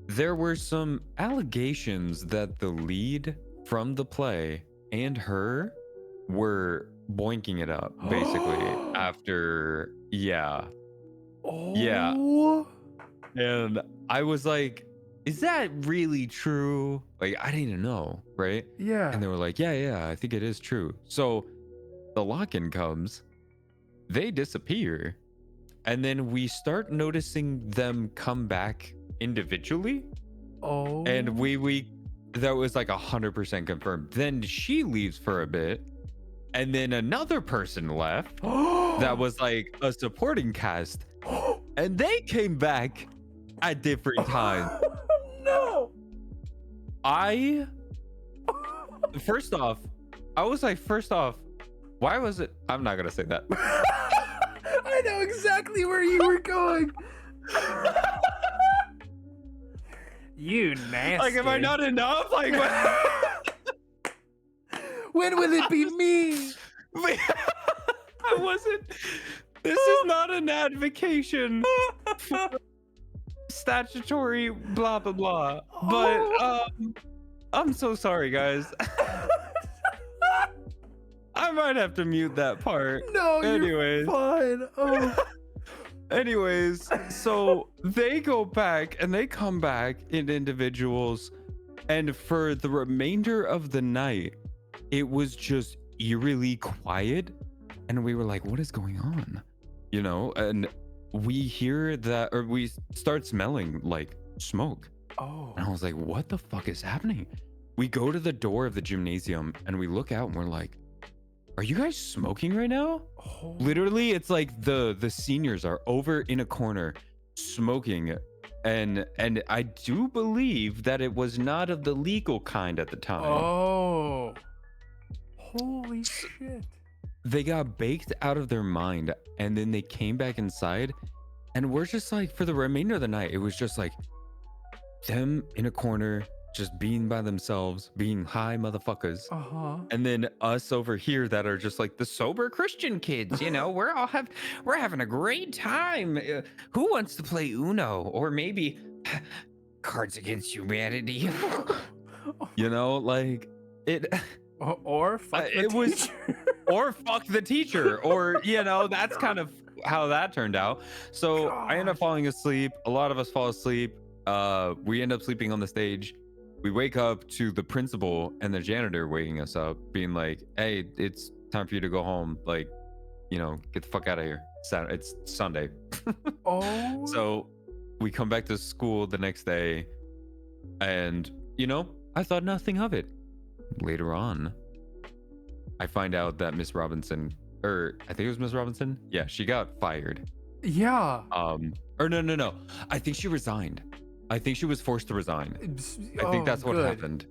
there were some allegations that the lead from the play and her were boinking it up, basically, after, yeah. And I was like, is that really true? Like, I didn't know, right?
Yeah.
And they were like, yeah, I think it is true. So the lock-in comes, they disappear, and then we start noticing them come back individually.
Oh.
And that was like 100% confirmed. Then she leaves for a bit, and then another person left that was like a supporting cast, and they came back at different times.
No.
First off, why was it? I'm not gonna say that.
I know exactly where you were going. You nasty.
Like, am I not enough? Like, what?
When will it be me?
I wasn't. This is not an advocation for statutory blah blah blah. But I'm so sorry, guys. I might have to mute that part.
No, you're fine. Oh.
Anyways, so they go back and they come back in individuals, and for the remainder of the night, it was just eerily quiet, and we were like, what is going on? And we hear that, or we start smelling like smoke.
Oh.
And I was like, what the fuck is happening? We go to the door of the gymnasium and we look out and we're like, are you guys smoking right now?
Oh.
Literally, it's like the seniors are over in a corner smoking, and I do believe that it was not of the legal kind at the time.
Oh. Holy shit.
They got baked out of their mind, and then they came back inside, and we're just like, for the remainder of the night, it was just like them in a corner, just being by themselves, being high motherfuckers. And then us over here that are just like the sober Christian kids, we're having a great time. Who wants to play Uno, or maybe Cards Against Humanity? Like
Or fuck the
it was,
teacher.
or fuck the teacher, or that's kind of how that turned out. So I end up
Gosh.
falling asleep. A lot of us fall asleep. We end up sleeping on the stage. We wake up to the principal and the janitor waking us up, being like, "Hey, it's time for you to go home. Like, get the fuck out of here. It's Sunday."
Oh.
So we come back to school the next day, and I thought nothing of it. Later on, I find out that Miss Robinson, or I think it was Miss Robinson. Yeah, she got fired.
Yeah.
Or no. I think she resigned. I think she was forced to resign. I think that's what happened.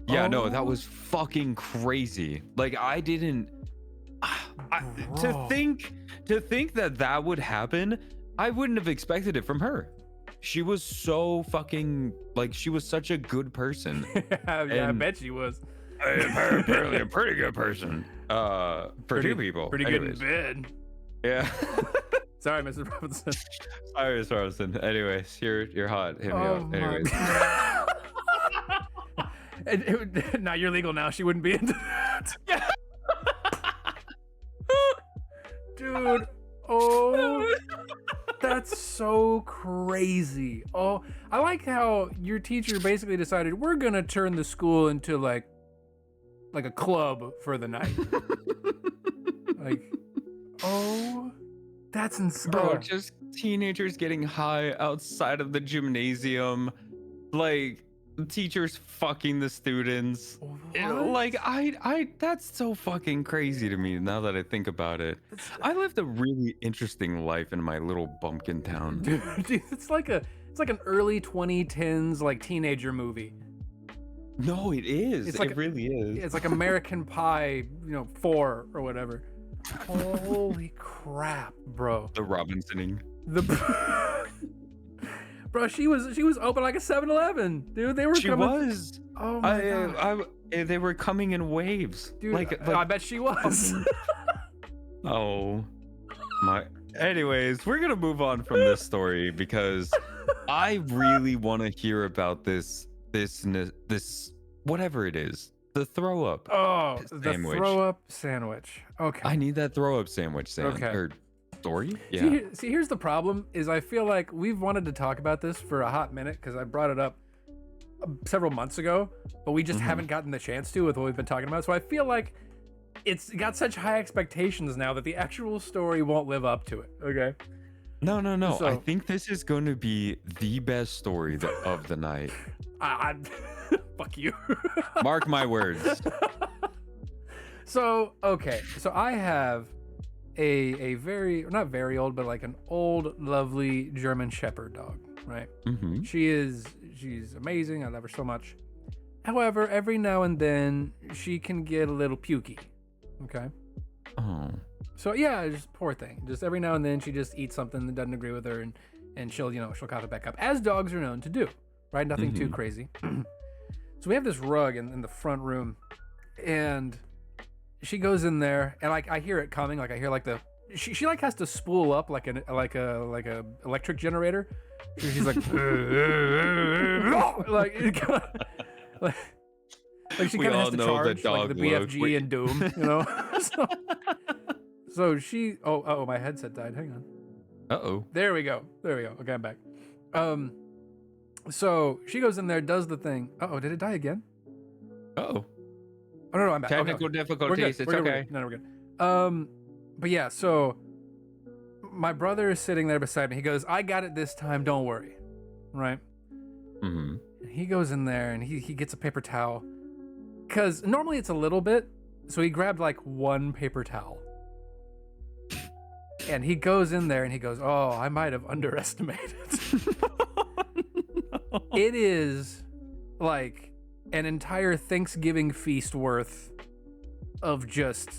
Yeah, no, that was fucking crazy. Like, I didn't. To think that would happen, I wouldn't have expected it from her. She was so fucking, like, she was such a good person.
Yeah, I bet she was.
Apparently a pretty good person. For two people.
Pretty
Anyways.
good in bed.
Yeah.
Sorry, Mrs. Robinson.
Sorry, Miss Robinson. Anyways, you're hot. Hit me up. Anyways.
Now you're legal now. She wouldn't be into that. Dude. Oh. That's so crazy. Oh, I like how your teacher basically decided we're gonna turn the school into like a club for the night. Like, oh, that's insane.
Bro, just teenagers getting high outside of the gymnasium, like teachers fucking the students.
What?
Like, I that's so fucking crazy to me now that I think about it. I lived a really interesting life in my little bumpkin town.
Dude, it's like an early 2010s like teenager movie.
No, it is.
It's like
it really is.
It's like American Pie, 4 or whatever. Holy crap, bro.
The Robinsoning.
Bro, she was open like a 7-Eleven, dude. They were coming.
Was.
Oh my god.
They were coming in waves.
Dude,
like
I bet she was.
Oh my. Anyways, we're gonna move on from this story because I really want to hear about this whatever it is. The throw up.
Oh,
sandwich.
The throw up sandwich. Okay.
I need that throw up sandwich.
Okay.
Or story. Yeah.
See, here's the problem: is I feel like we've wanted to talk about this for a hot minute because I brought it up several months ago, but we just haven't gotten the chance to with what we've been talking about. So I feel like it's got such high expectations now that the actual story won't live up to it. Okay.
No.
So,
I think this is going to be the best story of the night.
Fuck you.
Mark my words.
So I have a very, not very old, but like an old, lovely German Shepherd dog, right?
Mm-hmm.
She's amazing. I love her so much. However, every now and then she can get a little pukey. Okay.
Oh.
So yeah, just poor thing. Just every now and then she just eats something that doesn't agree with her, and she'll cough it back up, as dogs are known to do, right? Nothing too crazy. So we have this rug in the front room, and she goes in there, and like I hear it coming. Like I hear like she like has to spool up like a electric generator. So she's like like she kind of has to charge like the BFG and Doom, So she oh my headset died. Hang on.
Uh-oh.
There we go. Okay, I'm back. So she goes in there, does the thing. Uh-oh, did it die again?
Uh-oh.
Oh no, I'm back.
Technical difficulties. It's okay.
No, we're good. But yeah, so my brother is sitting there beside me. He goes, "I got it this time, don't worry." Right?
Mm-hmm.
And he goes in there and he gets a paper towel. Cause normally it's a little bit. So he grabbed like one paper towel. And he goes in there and he goes, "Oh, I might have underestimated."
No.
It is like an entire Thanksgiving feast worth of just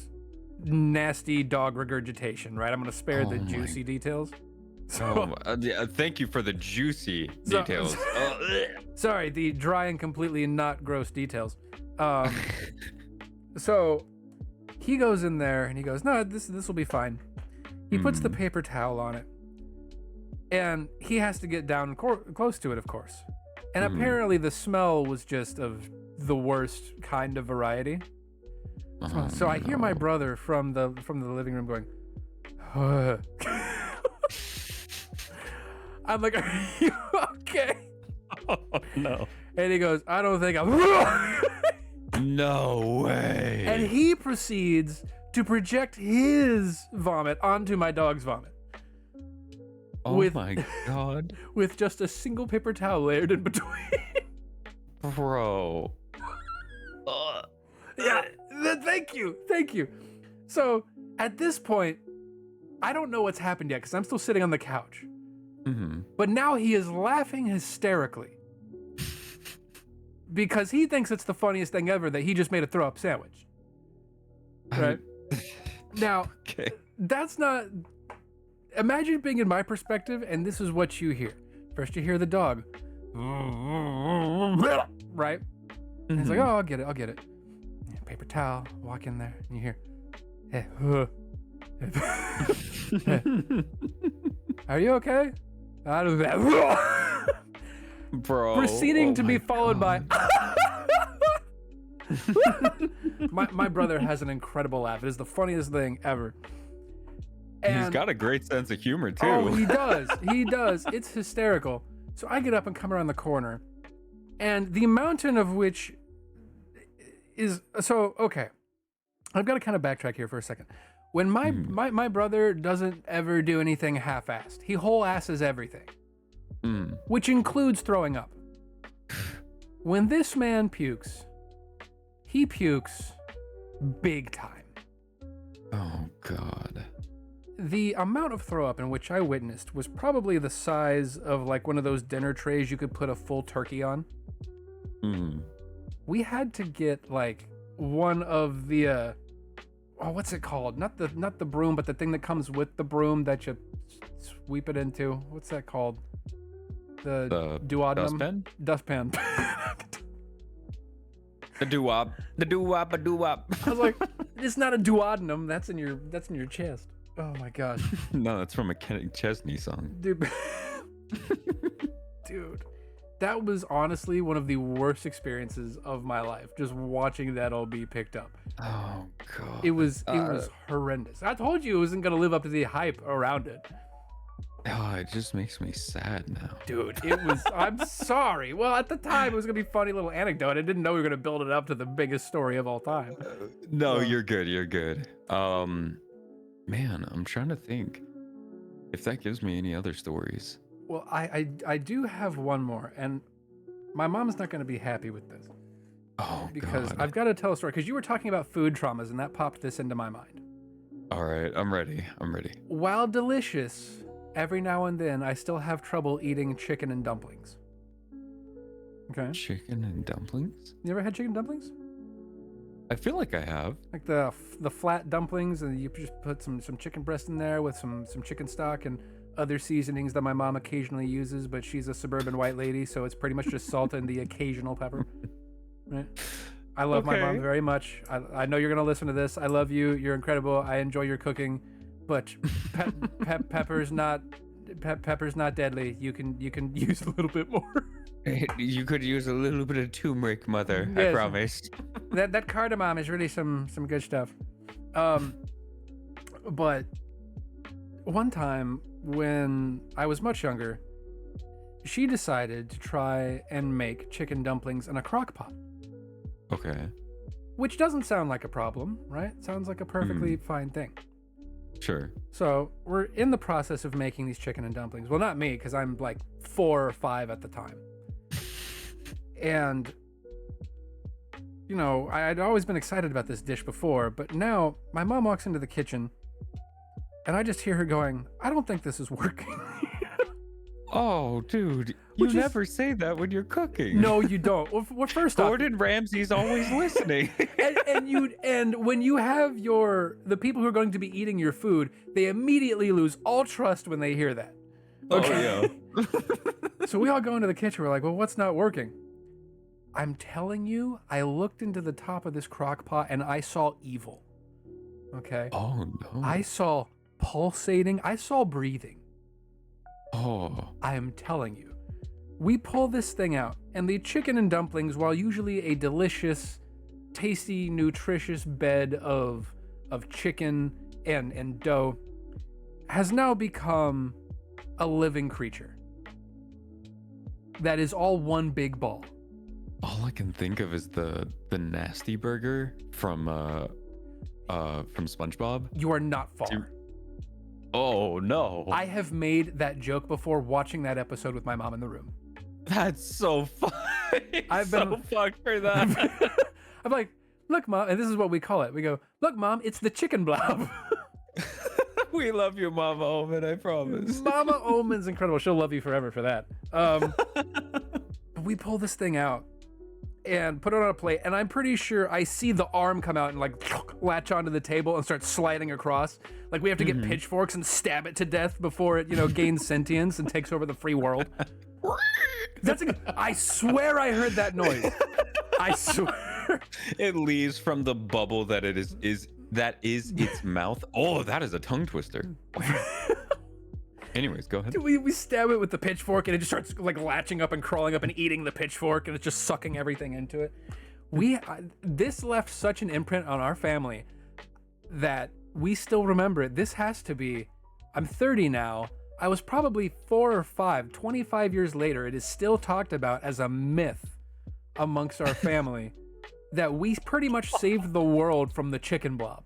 nasty dog regurgitation, right? I'm going to spare the juicy details. So,
thank you for the juicy details.
Sorry, the dry and completely not gross details. So he goes in there and he goes, "No, this will be fine." He puts the paper towel on it, and he has to get down close to it, of course. And apparently the smell was just of the worst kind of variety. So I hear my brother from the living room going, I'm like, are you okay?
Oh, no.
And he goes, I don't think I'm.
No way.
And he proceeds to project his vomit onto my dog's vomit.
Oh my God.
With just a single paper towel layered in between.
Bro.
Yeah, thank you. So at this point, I don't know what's happened yet because I'm still sitting on the couch.
Mm-hmm.
But now he is laughing hysterically because he thinks it's the funniest thing ever that he just made a throw up sandwich. Right? Now,
okay.
That's not. Imagine being in my perspective, and this is what you hear. First, you hear the dog, right? And he's like, "Oh, I'll get it." Paper towel. Walk in there, and you hear, "Hey, are you okay?" Out of that,
bro.
Proceeding to be followed by. my brother has an incredible laugh. It is the funniest thing ever. And,
he's got a great sense of humor too.
Oh, he does. He does. It's hysterical. So I get up and come around the corner, and the mountain of which is so okay. I've got to kind of backtrack here for a second. When my brother doesn't ever do anything half-assed, he whole-asses everything, which includes throwing up. When this man pukes, he pukes big time.
Oh God.
The amount of throw up in which I witnessed was probably the size of like one of those dinner trays you could put a full turkey on. We had to get like one of the what's it called? Not the broom, but the thing that comes with the broom that you sweep it into. What's that called? The duodenum? Dustpan.
The doo-wop. The doo-wop, a doo-wop.
I was like, it's not a duodenum. That's in your chest. Oh my gosh.
No, that's from a Kenny Chesney song.
Dude. Dude. That was honestly one of the worst experiences of my life, just watching that all be picked up.
Oh God.
It was horrendous. I told you it wasn't gonna live up to the hype around it.
Oh, it just makes me sad now.
Dude, it was I'm sorry. Well, at the time it was gonna be a funny little anecdote. I didn't know we were gonna build it up to the biggest story of all time.
No, you're good. Man, I'm trying to think if that gives me any other stories.
Well, I do have one more, and my mom's not going to be happy with this.
Oh,
because
God.
I've got to tell a story, because you were talking about food traumas, and that popped this into my mind.
All right, I'm ready.
While delicious, every now and then I still have trouble eating chicken and dumplings. Okay.
Chicken and dumplings?
You ever had chicken dumplings?
I feel like I have.
Like the flat dumplings, and you just put some chicken breast in there with some chicken stock and other seasonings that my mom occasionally uses, but she's a suburban white lady, so it's pretty much just salt and the occasional pepper. Right? I love my mom very much. I know you're gonna listen to this. I love you. You're incredible. I enjoy your cooking, but pepper's not deadly. You can use a little bit more.
You could use a little bit of turmeric, mother. Yes. I promise.
That cardamom is really some good stuff. But one time when I was much younger, she decided to try and make chicken dumplings in a crock pot.
Okay.
Which doesn't sound like a problem, right? Sounds like a perfectly fine thing.
Sure. So
we're in the process of making these chicken and dumplings. Well, not me, because I'm like 4 or 5 at the time. And, you know, I'd always been excited about this dish before, but now my mom walks into the kitchen and I just hear her going, I don't think this is working.
Oh, dude, you never say that when you're cooking.
No, you don't. Well, first off,
Gordon Ramsay's always listening.
and when you have the people who are going to be eating your food, they immediately lose all trust when they hear that. Okay?
Oh, yeah.
So we all go into the kitchen. We're like, well, what's not working? I'm telling you, I looked into the top of this crock pot and I saw evil. Okay?
Oh, no.
I saw pulsating. I saw breathing.
Oh.
I am telling you. We pull this thing out, and the chicken and dumplings, while usually a delicious, tasty, nutritious bed of chicken and dough, has now become a living creature that is all one big ball.
All I can think of is the nasty burger from SpongeBob.
You are not far.
Oh no.
I have made that joke before watching that episode with my mom in the room.
That's so funny.
I've been
so fucked for that.
I'm like, look, Mom, and this is what we call it. We go, look, Mom, it's the chicken blob.
We love you, Mama Omen, I promise.
Mama Omen's incredible. She'll love you forever for that. We pull this thing out and put it on a plate, and I'm pretty sure I see the arm come out and like latch onto the table and start sliding across. Like we have to get pitchforks and stab it to death before it, gains sentience and takes over the free world. I swear I heard that noise. I swear.
It leaves from the bubble that it is its mouth. Oh, that is a tongue twister. Anyways, go ahead.
We stab it with the pitchfork, and it just starts like latching up and crawling up and eating the pitchfork, and it's just sucking everything into it. This left such an imprint on our family that we still remember it. This has to be, I'm 30 now. I was probably 4 or 5, 25 years later. It is still talked about as a myth amongst our family that we pretty much saved the world from the chicken blob.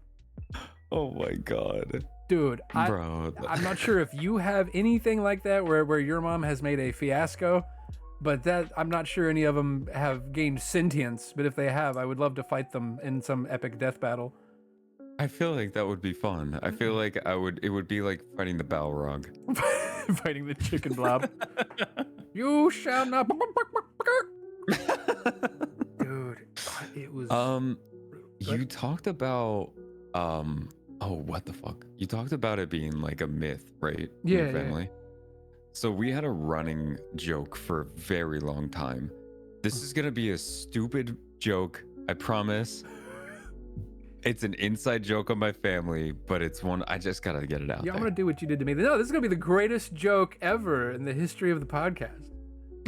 Oh my God.
Dude,
Bro.
I'm not sure if you have anything like that where your mom has made a fiasco, but that I'm not sure any of them have gained sentience. But if they have, I would love to fight them in some epic death battle.
I feel like that would be fun. I feel like it would be like fighting the Balrog.
Fighting the chicken blob. You shall not. Dude, it was.
You talked about oh, what the fuck? You talked about it being like a myth, right? In your family. Yeah. So we had a running joke for a very long time. This is gonna be a stupid joke, I promise. It's an inside joke on my family, but it's one I just gotta get it out.
Yeah, I'm gonna do what you did to me. No, this is gonna be the greatest joke ever in the history of the podcast.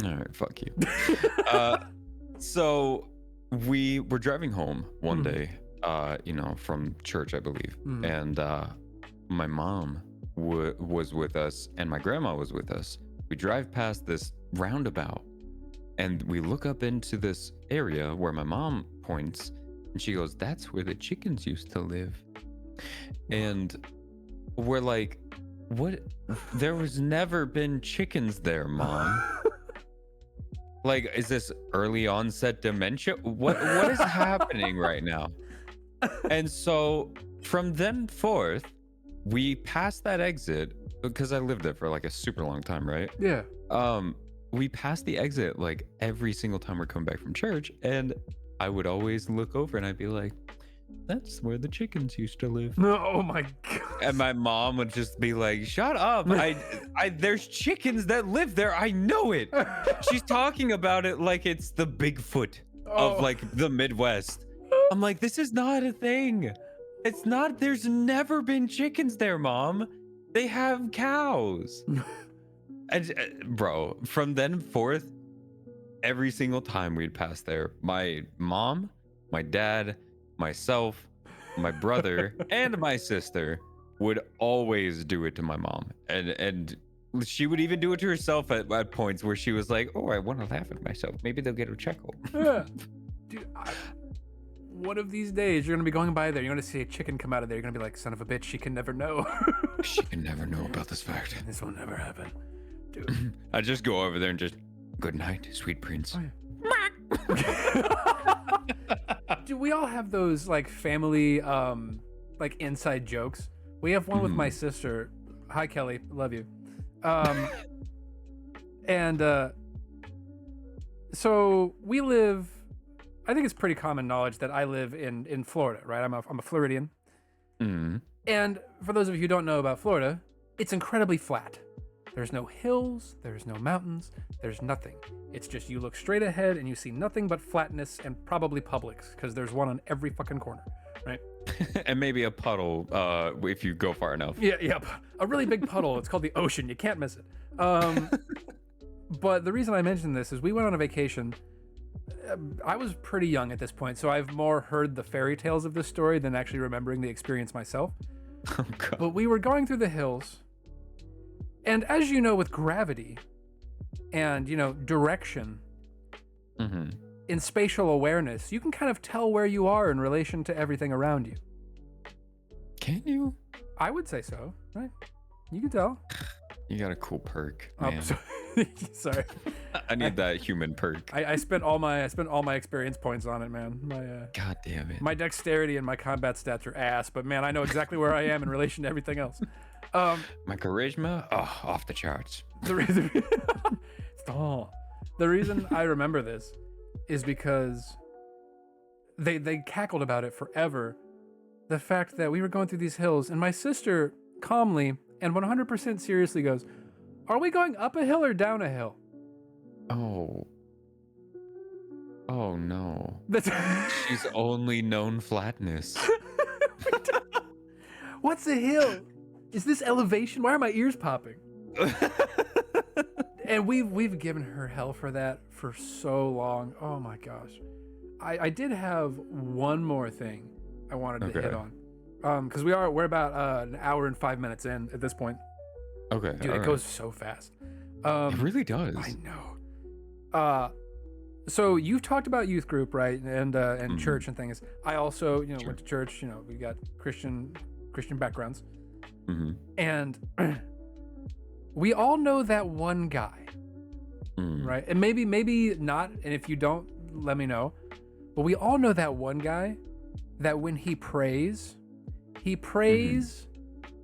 All right, fuck you. So we were driving home one day, from church, I believe, and my mom was with us, and my grandma was with us. We drive past this roundabout, and we look up into this area where my mom points. And she goes, that's where the chickens used to live. And we're like, what? There was never been chickens there, Mom. Like, is this early onset dementia? What is happening right now? And so from then forth, we passed that exit because I lived there for like a super long time, right?
Yeah.
We passed the exit like every single time we're coming back from church, and I would always look over and I'd be like, that's where the chickens used to live.
Oh my God.
And my mom would just be like, shut up. There's chickens that live there. I know it. She's talking about it like it's the Bigfoot of like the Midwest. I'm like, this is not a thing. It's not. There's never been chickens there, Mom. They have cows. And bro, from then forth, every single time we'd pass there, my mom, my dad, myself, my brother, and my sister would always do it to my mom. And she would even do it to herself at points where she was like, oh, I want to laugh at myself. Maybe they'll get a chuckle.
Yeah. Dude, one of these days, you're going to be going by there. You're going to see a chicken come out of there. You're going to be like, son of a bitch, she can never know.
She can never know about this fact.
This will never happen. Dude.
I just go over there and just, good night, sweet prince.
Oh, yeah. Do we all have those like family like inside jokes? We have one with my sister. Hi Kelly, love you. So we live, I think it's pretty common knowledge that I live in Florida, right? I'm a Floridian. And for those of you who don't know about Florida, it's incredibly flat. There's no hills, there's no mountains, there's nothing. It's just you look straight ahead and you see nothing but flatness and probably Publix, because there's one on every fucking corner, right?
And maybe a puddle if you go far enough.
Yeah, a really big puddle. It's called the ocean. You can't miss it. But the reason I mentioned this is we went on a vacation. I was pretty young at this point, so I've more heard the fairy tales of this story than actually remembering the experience myself.
Oh, God.
But we were going through the hills, and as you know, with gravity and, direction, in spatial awareness, you can kind of tell where you are in relation to everything around you.
Can you?
I would say so, right? You can tell.
You got a cool perk,
Oh,
man.
sorry.
I need that human perk.
I spent all my experience points on it, man.
God damn it.
My dexterity and my combat stats are ass, but man, I know exactly where I am in relation to everything else.
My charisma, off the charts.
The reason I remember this is because they cackled about it forever. The fact that we were going through these hills, and my sister calmly and 100% seriously goes, "Are we going up a hill or down a hill?"
Oh no.
That's
She's only known flatness.
What's a hill? Is this elevation? Why are my ears popping? And we've given her hell for that for so long. Oh my gosh. I did have one more thing I wanted to hit on. Because we're about an hour and 5 minutes in at this point.
Okay.
Dude, it goes so fast.
It really does.
I know. So you've talked about youth group, right? And church and things. I also, went to church. We got Christian backgrounds. And we all know that one guy, right? And maybe not. And if you don't, let me know. But we all know that one guy that when he prays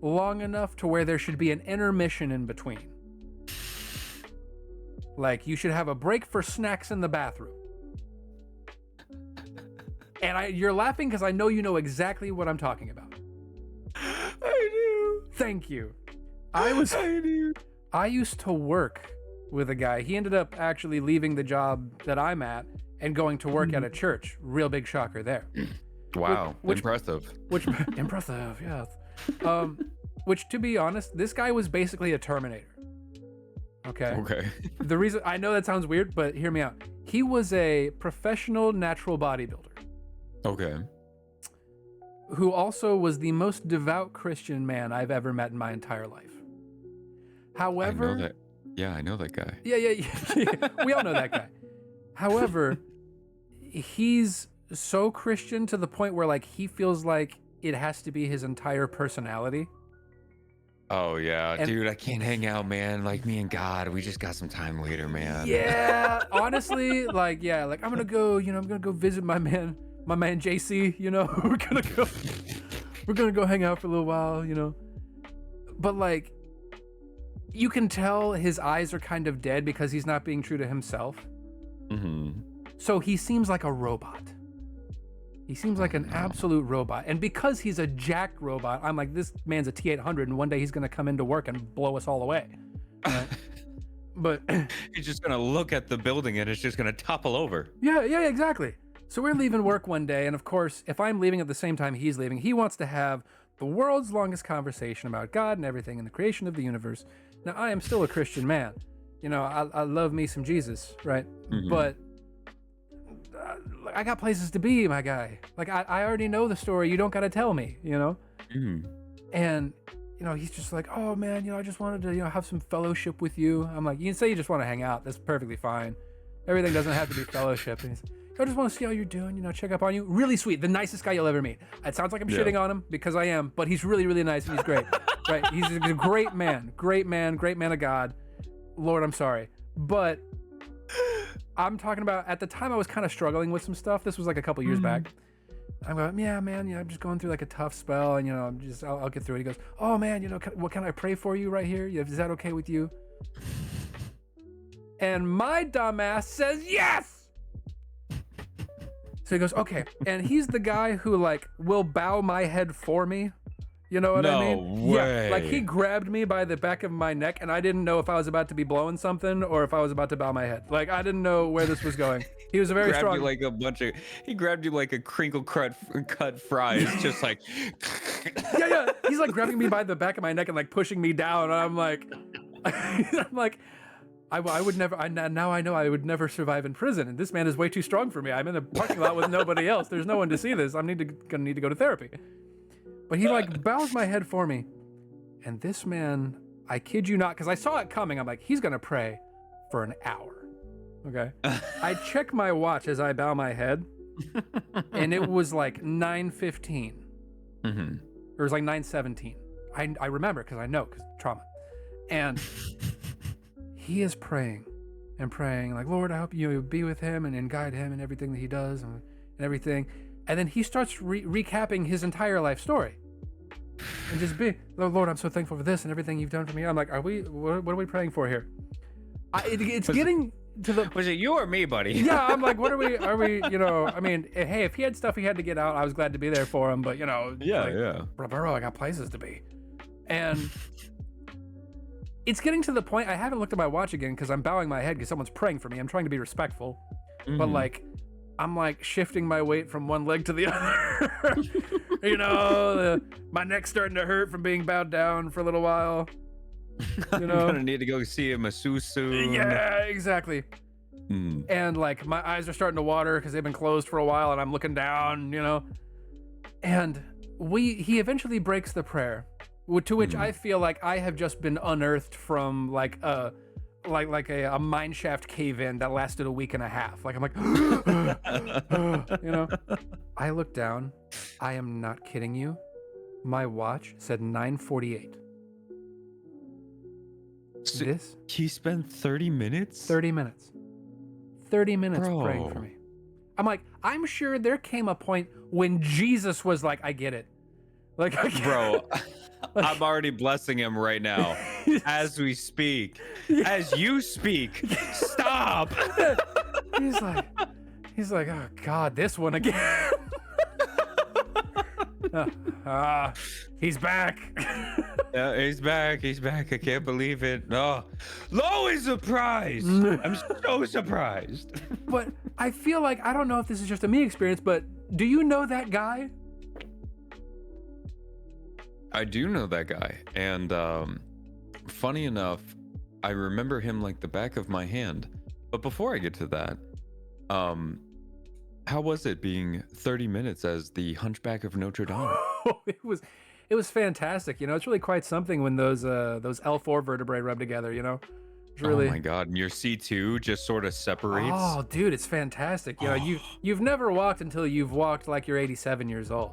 long enough to where there should be an intermission in between. Like you should have a break for snacks in the bathroom. And you're laughing because I know you know exactly what I'm talking about.
I do.
Thank you. I used to work with a guy. He ended up actually leaving the job that I'm at and going to work at a church. Real big shocker there.
Wow. Impressive.
Impressive, yes. Which, to be honest, this guy was basically a Terminator. Okay. The reason, I know that sounds weird, but hear me out. He was a professional natural bodybuilder.
Okay.
Who also was the most devout Christian man I've ever met in my entire life. However,
I know that guy.
Yeah. We all know that guy. However, he's so Christian to the point where like he feels like it has to be his entire personality.
Oh yeah, dude, I can't hang out, man. Like me and God, we just got some time later, man.
Yeah, honestly, like I'm gonna go, I'm gonna go visit my man JC. We're gonna go hang out for a little while, But like, you can tell his eyes are kind of dead because he's not being true to himself. So he seems like a robot. He seems like an absolute robot. And because he's a jacked robot, I'm like, this man's a T-800 and one day he's going to come into work and blow us all away. Right? But
he's just going to look at the building and it's just going to topple over.
Yeah, exactly. So we're leaving work one day. And of course, if I'm leaving at the same time he's leaving, he wants to have the world's longest conversation about God and everything and the creation of the universe. Now, I am still a Christian man. I love me some Jesus, right? But I got places to be, my guy. Like, I already know the story. You don't got to tell me, And, he's just like, oh, man, I just wanted to, have some fellowship with you. I'm like, you can say you just want to hang out. That's perfectly fine. Everything doesn't have to be fellowship. And he's like, I just want to see how you're doing, check up on you. Really sweet. The nicest guy you'll ever meet. It sounds like I'm shitting on him because I am, but he's really, really nice and he's great. Right? He's a great man of God. Lord, I'm sorry. But I'm talking about, at the time I was kind of struggling with some stuff. This was like a couple years back. I'm going, yeah, man, I'm just going through like a tough spell and, I'll get through it. He goes, oh man, can I pray for you right here? Is that okay with you? And my dumbass says, yes! So he goes, okay. And he's the guy who like will bow my head for me. You know what I mean?
No way.
Yeah, like he grabbed me by the back of my neck and I didn't know if I was about to be blowing something or if I was about to bow my head. Like I didn't know where this was going. He was a very strong.
He grabbed you like a crinkle cut fries, just like.
Yeah. He's like grabbing me by the back of my neck and like pushing me down. And I'm like, I would never. Now I know I would never survive in prison, and this man is way too strong for me. I'm in a parking lot with nobody else. There's no one to see this. Gonna need to go to therapy. But he like bows my head for me, and this man, I kid you not, because I saw it coming. I'm like, he's gonna pray for an hour. Okay. I check my watch as I bow my head, and it was like 9:15.
Mm-hmm.
It was like 9:17. I remember because I know, because trauma. And he is praying and praying, like, Lord, I hope you be with him and guide him in everything that he does and everything. And then he starts recapping his entire life story. And just Lord, I'm so thankful for this and everything you've done for me. I'm like, what are we praying for here? It's getting to the...
Was it you or me, buddy?
Yeah, I'm like, are we, I mean, hey, if he had stuff he had to get out, I was glad to be there for him. But,
Yeah.
Bro, I got places to be. And... it's getting to the point, I haven't looked at my watch again because I'm bowing my head because someone's praying for me. I'm trying to be respectful. Mm-hmm. But like, I'm like shifting my weight from one leg to the other. My neck's starting to hurt from being bowed down for a little while.
I'm gonna need to go see a masseuse soon.
Yeah, exactly. And like, my eyes are starting to water because they've been closed for a while and I'm looking down, And he eventually breaks the prayer. To which I feel like I have just been unearthed from like a mine shaft cave-in that lasted a week and a half. Like I'm like, I look down. I am not kidding you. My watch said 9:48.
So
this?
He spent 30 minutes?
30 minutes. 30 minutes
Bro.
praying for me. I'm like, I'm sure there came a point when Jesus was like, I get it. Like,
Bro, I'm already blessing him right now as we speak. As you speak. Stop.
He's like, oh God, this one again. He's back.
Yeah, he's back. I can't believe it. Oh, always surprised. I'm so surprised.
But I feel like, I don't know if this is just a me experience, but do you know that guy?
I do know that guy, and funny enough, I remember him like the back of my hand. But before I get to that, how was it being 30 minutes as the Hunchback of Notre Dame?
It was fantastic. It's really quite something when those L4 vertebrae rub together. It's really...
Oh my God, and your C2 just sort of separates.
Oh, dude, it's fantastic. You've never walked until you've walked like you're 87 years old.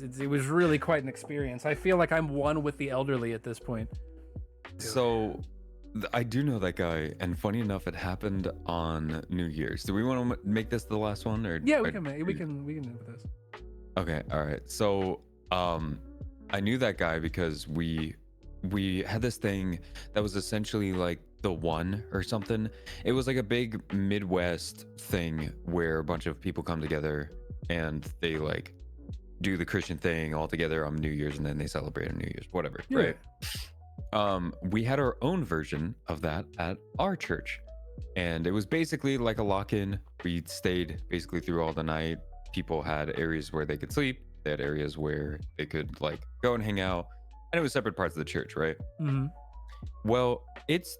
It was really quite an experience. I feel like I'm one with the elderly at this point.
So I do know that guy, and funny enough, it happened on New Year's. Do we want to make this the last one, or
yeah, we can end with this.
Okay, all right. So I knew that guy because we had this thing that was essentially like the One or something. It was like a big Midwest thing where a bunch of people come together and they like do the Christian thing all together on New Year's, and then they celebrate on New Year's, whatever,
yeah.
Right? We had our own version of that at our church, and it was basically like a lock-in. We stayed basically through all the night. People had areas where they could sleep. They had areas where they could like go and hang out, and it was separate parts of the church, right?
Mm-hmm.
Well, it's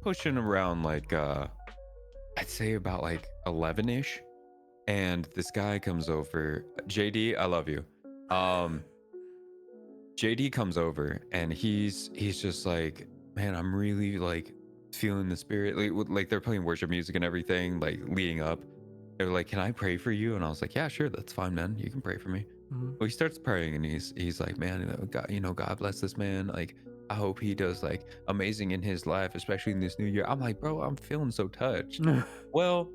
pushing around like I'd say about like 11ish. And this guy comes over. JD, I love you. JD comes over and he's just like, man, I'm really like feeling the spirit. Like they're playing worship music and everything, like leading up. They're like, can I pray for you? And I was like, yeah, sure, that's fine, man. You can pray for me.
Mm-hmm.
Well, he starts praying and he's like, man, God bless this man. Like, I hope he does like amazing in his life, especially in this new year. I'm like, bro, I'm feeling so touched. Well,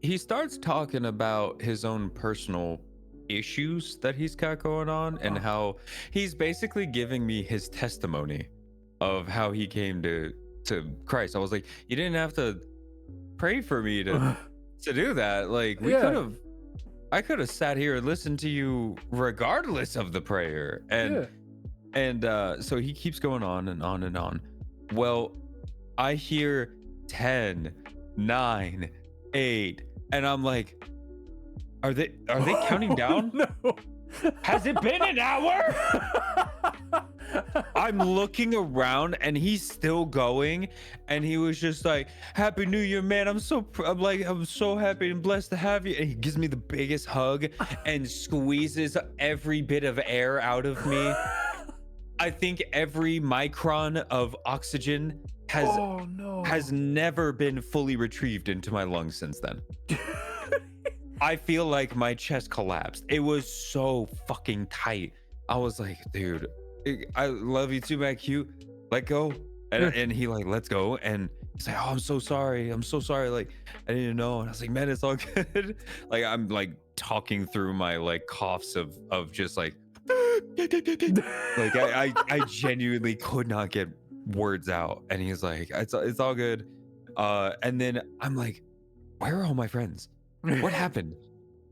he starts talking about his own personal issues that he's got going on, and how he's basically giving me his testimony of how he came to Christ. I was like, you didn't have to pray for me to do that. Like, I could have sat here and listened to you regardless of the prayer. And so he keeps going on and on and on. Well, I hear 10, 9, 8, and I'm like, are they counting down?
No.
Has it been an hour? I'm looking around and he's still going, and he was just like, "Happy New Year, man! I'm so happy and blessed to have you." And he gives me the biggest hug and squeezes every bit of air out of me. I think every micron of oxygen has never been fully retrieved into my lungs since then. I feel like my chest collapsed. It was so fucking tight. I was like, dude, I love you too, man. Cute. Let go. And he like, let's go. And he's like, oh, I'm so sorry. Like, I didn't know. And I was like, man, it's all good. Like, I'm like talking through my like coughs of just like, like I genuinely could not get words out. And he's like, it's all good. And then I'm like, where are all my friends? What happened?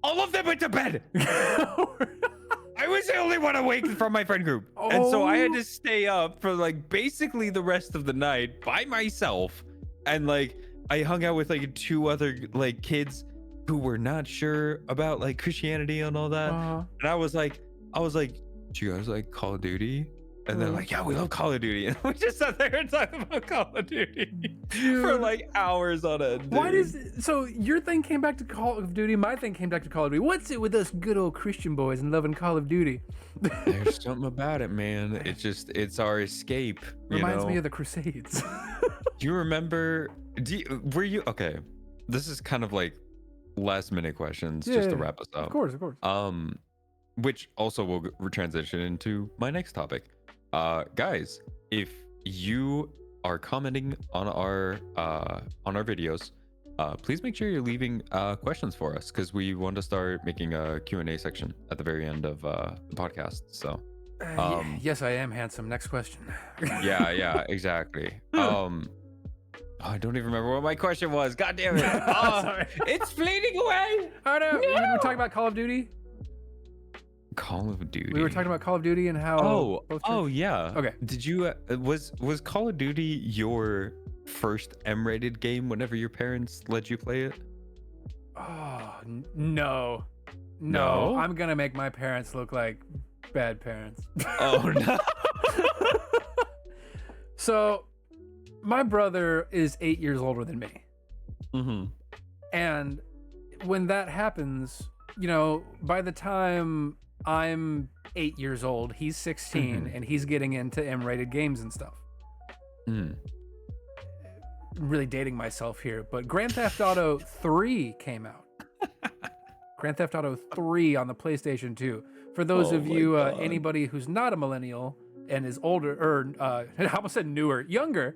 All of them went to bed. I was the only one awake from my friend group. And so I had to stay up for like basically the rest of the night by myself. And like I hung out with like 2 other like kids who were not sure about like Christianity and all that. And I was like, do you guys like Call of Duty? And they're like, yeah, we love Call of Duty. And we just sat there and talked about Call of Duty for like hours on end.
Why so your thing came back to Call of Duty, my thing came back to Call of Duty. What's it with us good old Christian boys and loving Call of Duty?
There's something about it, man. It's our escape.
Reminds me of the Crusades.
Do you remember? Were you okay? This is kind of like last minute questions just to wrap us up.
Of course.
Which also will transition into my next topic. Guys, if you are commenting on our videos, please make sure you're leaving questions for us, because we want to start making a Q&A section at the very end of the podcast. So
yes, I am handsome. Next question.
yeah, exactly. I don't even remember what my question was. God damn it.
Sorry.
It's fleeting away.
Oh no. We were talking about Call of Duty.
Call of Duty.
We were talking about Call of Duty and how.
Oh yeah.
Okay.
Did you was Call of Duty your first M-rated game whenever your parents let you play it?
Oh no. I'm gonna make my parents look like bad parents.
Oh no.
So, my brother is 8 years older than me.
Mm-hmm.
And when that happens, by the time I'm 8 years old, he's 16, and he's getting into M-rated games and stuff. I'm really dating myself here, but Grand Theft Auto 3 came out. Grand Theft Auto 3 on the PlayStation 2. For those of you, anybody who's not a millennial and is older, or I almost said younger,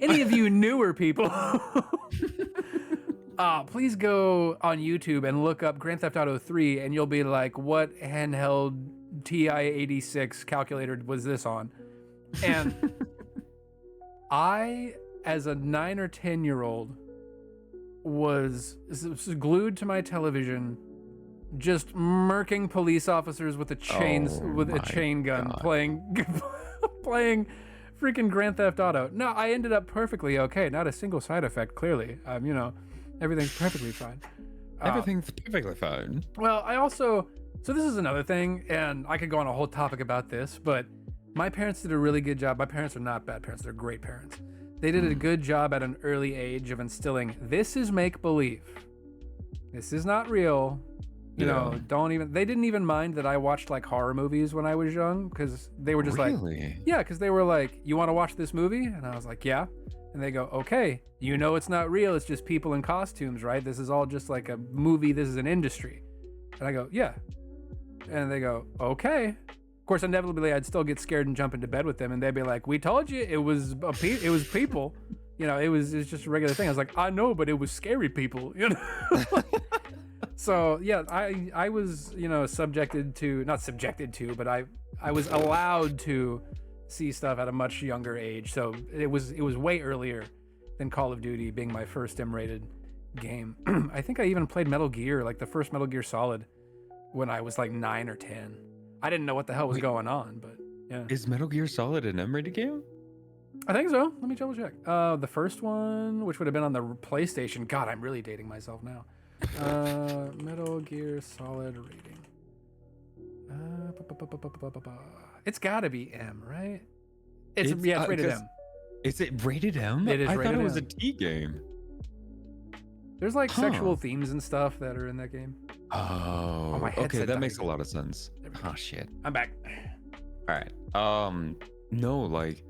any of you newer people, please go on YouTube and look up Grand Theft Auto 3, and you'll be like, what handheld TI-86 calculator was this on? And I, as a 9 or 10-year-old, was glued to my television, just murking police officers with a chain gun, playing freaking Grand Theft Auto. No, I ended up perfectly okay. Not a single side effect, clearly. Everything's perfectly fine.
Everything's perfectly fine.
Well, so this is another thing, and I could go on a whole topic about this, but my parents did a really good job. My parents are not bad parents. They're great parents. They did a good job at an early age of instilling, this is make-believe. This is not real. They didn't even mind that I watched like horror movies when I was young, because they were just because they were like, you want to watch this movie? And I was like, yeah. And they go, okay, it's not real. It's just people in costumes, right? This is all just like a movie. This is an industry. And I go, yeah. And they go, okay. Of course, inevitably, I'd still get scared and jump into bed with them. And they'd be like, we told you it was people. It was just a regular thing. I was like, I know, but it was scary people. So yeah, I was not subjected to, but I was allowed to see stuff at a much younger age. So it was way earlier than Call of Duty being my first M-rated game. I think I even played Metal Gear, like the first Metal Gear Solid, when I was like 9 or 10. I didn't know what the hell was going on, but yeah.
Is Metal Gear Solid an M-rated game?
I think so. Let me double check. The first one, which would have been on the PlayStation. God, I'm really dating myself now. Metal Gear Solid rating. It's gotta be M, right? It's rated M.
Is it rated M?
It is
I
rated
thought it was
M.
a T game.
There's like sexual themes and stuff that are in that game.
Oh,
my headset
okay, that
died
makes a
again.
lot of sense. Oh shit.
I'm back.
All right. No, like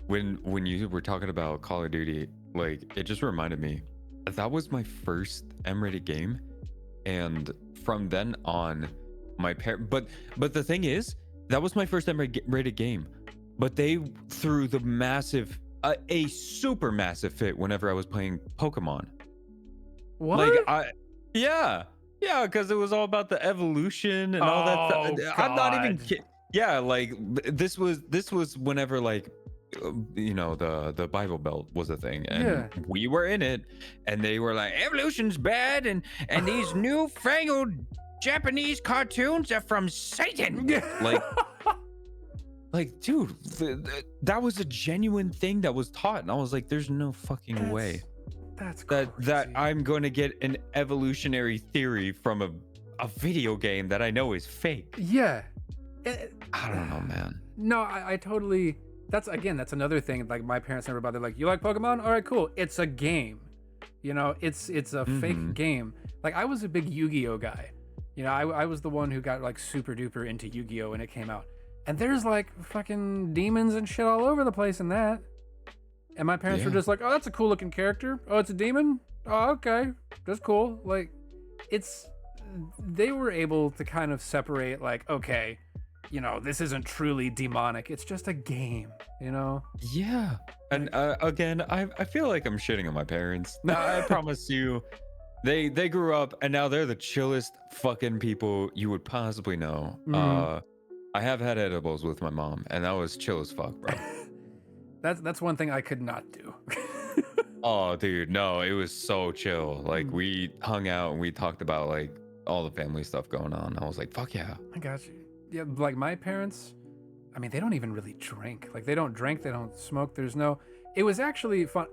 when you were talking about Call of Duty, like it just reminded me that was my first M-rated game, and from then on, my parent. But the thing is, that was my first M-rated game, but they threw the massive, a super massive fit whenever I was playing Pokemon.
What?
Like yeah, because it was all about the evolution and all that stuff. I'm not even kidding. Yeah, like this was whenever like the Bible Belt was a thing, and we were in it, and they were like, evolution's bad, and these newfangled Japanese cartoons are from Satan. Like dude, that was a genuine thing that was taught, and I was like, there's no fucking way that I'm going to get an evolutionary theory from a video game that I know is fake.
Yeah.
I don't know, man.
No, I totally. That's another thing. Like my parents never bothered. Like, you like Pokemon? All right, cool. It's a game. It's a fake game. Like I was a big Yu-Gi-Oh guy. I was the one who got like super duper into Yu-Gi-Oh when it came out. And there's like fucking demons and shit all over the place in that. And my parents were just like, oh, that's a cool looking character. Oh, it's a demon? Oh, okay. That's cool. Like, they were able to kind of separate, like, okay, this isn't truly demonic. It's just a game,
Yeah. And again, I feel like I'm shitting on my parents. I promise you, they grew up and now they're the chillest fucking people you would possibly know. I have had edibles with my mom, and that was chill as fuck, bro.
That's one thing I could not do.
Oh, dude, no, it was so chill. Like we hung out and we talked about like all the family stuff going on. I was like, fuck yeah.
I got you. Yeah, like my parents, I mean, they don't even really drink. Like they don't drink, they don't smoke. It was actually fun.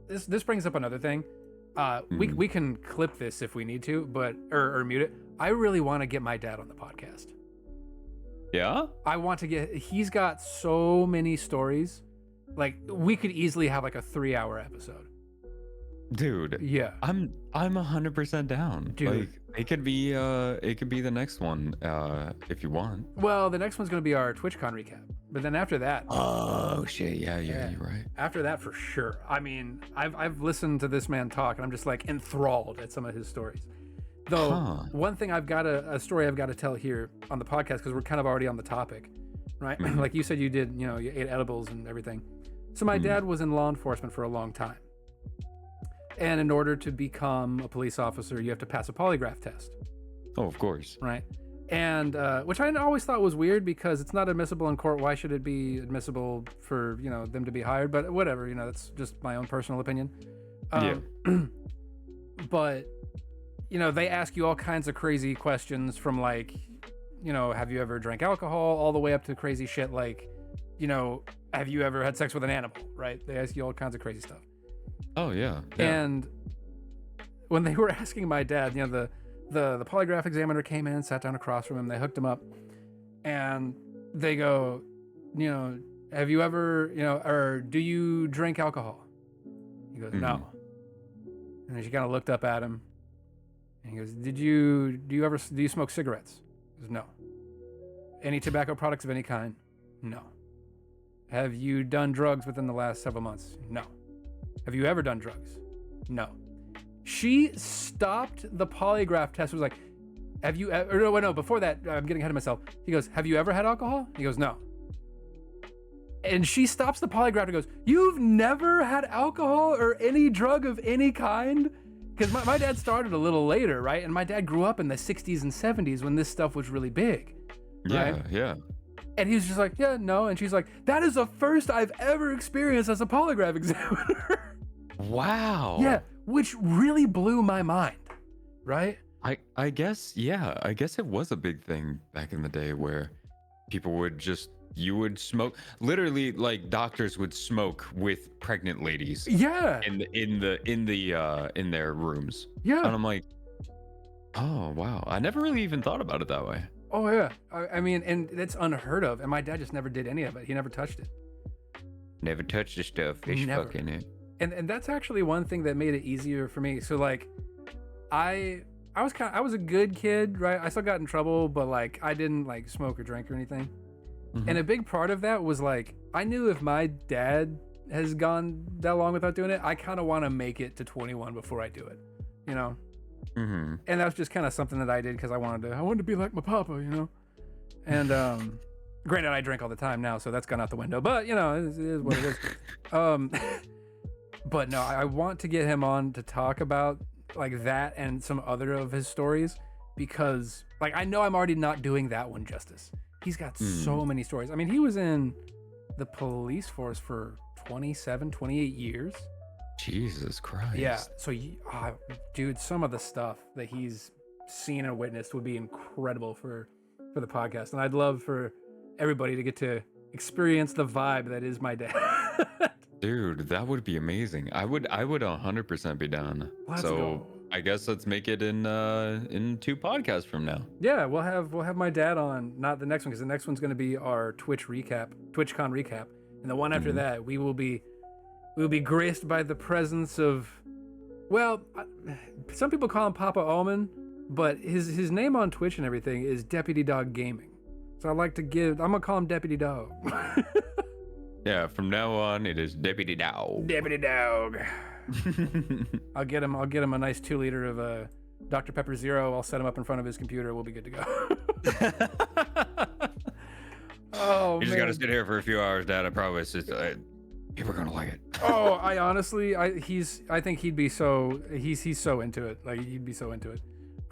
This brings up another thing. We can clip this if we need to, but or mute it. I really want to get my dad on the podcast.
Yeah?
I want to he's got so many stories. Like we could easily have like a 3-hour episode.
Dude.
Yeah.
I'm 100% down.
Dude.
Like it could be the next one if you want.
Well, the next one's going to be our TwitchCon recap. But then after that,
oh shit, yeah, you're right.
After that for sure. I mean, I've listened to this man talk and I'm just like enthralled at some of his stories. Though one thing a story I've got to tell here on the podcast, because we're kind of already on the topic, right? Like you said, you ate edibles and everything. So my dad was in law enforcement for a long time. And in order to become a police officer, you have to pass a polygraph test.
Oh, of course.
Right. And which I always thought was weird because it's not admissible in court. Why should it be admissible for, them to be hired? But whatever, that's just my own personal opinion. But they ask you all kinds of crazy questions from like, have you ever drank alcohol, all the way up to crazy shit like, have you ever had sex with an animal, right? They ask you all kinds of crazy stuff.
Oh, yeah.
And when they were asking my dad, the polygraph examiner came in, sat down across from him, they hooked him up, and they go, have you ever, or do you drink alcohol? He goes, no. And then she kind of looked up at him. And he goes, do you smoke cigarettes? He goes, no. Any tobacco products of any kind? No. Have you done drugs within the last several months? No. Have you ever done drugs? No. She stopped the polygraph test. Was like, have you ever, no, before that, I'm getting ahead of myself. He goes, have you ever had alcohol? He goes, no. And she stops the polygraph and goes, you've never had alcohol or any drug of any kind? Because my dad started a little later, right? And my dad grew up in the 60s and 70s when this stuff was really big. Right?
Yeah.
And he was just like, yeah, no. And she's like, that is the first I've ever experienced as a polygraph examiner.
Wow.
Yeah, which really blew my mind, right?
I guess it was a big thing back in the day where people would you would smoke, literally like doctors would smoke with pregnant ladies.
Yeah.
In their rooms.
Yeah.
And I'm like, oh wow, I never really even thought about it that way.
Oh yeah, I mean, and that's unheard of. And my dad just never did any of it. He never touched it.
Never touched the stuff. Fish
Never.
fucking it.
And that's actually one thing that made it easier for me. So like, I was a good kid, right? I still got in trouble, but like I didn't like smoke or drink or anything.
Mm-hmm.
And a big part of that was like, I knew if my dad has gone that long without doing it, I kind of want to make it to 21 before I do it, you know?
Mm-hmm.
And that was just kind of something that I did because I wanted to be like my papa, you know? And granted, I drink all the time now, so that's gone out the window, but you know, it is what it is. But no, I want to get him on to talk about like that and some other of his stories, because like I know I'm already not doing that one justice. He's got so many stories. I mean, he was in the police force for 27, 28 years.
Jesus Christ.
Yeah. So, dude, some of the stuff that he's seen and witnessed would be incredible for the podcast. And I'd love for everybody to get to experience the vibe that is my dad.
Dude, that would be amazing. I would 100% be down.
Let's go.
I guess let's make it in 2 podcasts from now.
Yeah, we'll have my dad on, not the next one, because the next one's going to be our TwitchCon recap, and the one after that we will be graced by the presence of, well, some people call him Papa Omen, but his name on Twitch and everything is Deputy Dog Gaming. So I'm gonna call him Deputy Dog.
Yeah, from now on it is Deputy Dog.
Deputy Dog. I'll get him a nice 2 liter of Dr. Pepper Zero. I'll set him up in front of his computer. We'll be good to go. Oh,
You just
man.
gotta sit here for a few hours, Dad. I promise. People are gonna like it.
Oh, I honestly, I think he's so into it. Like he'd be so into it.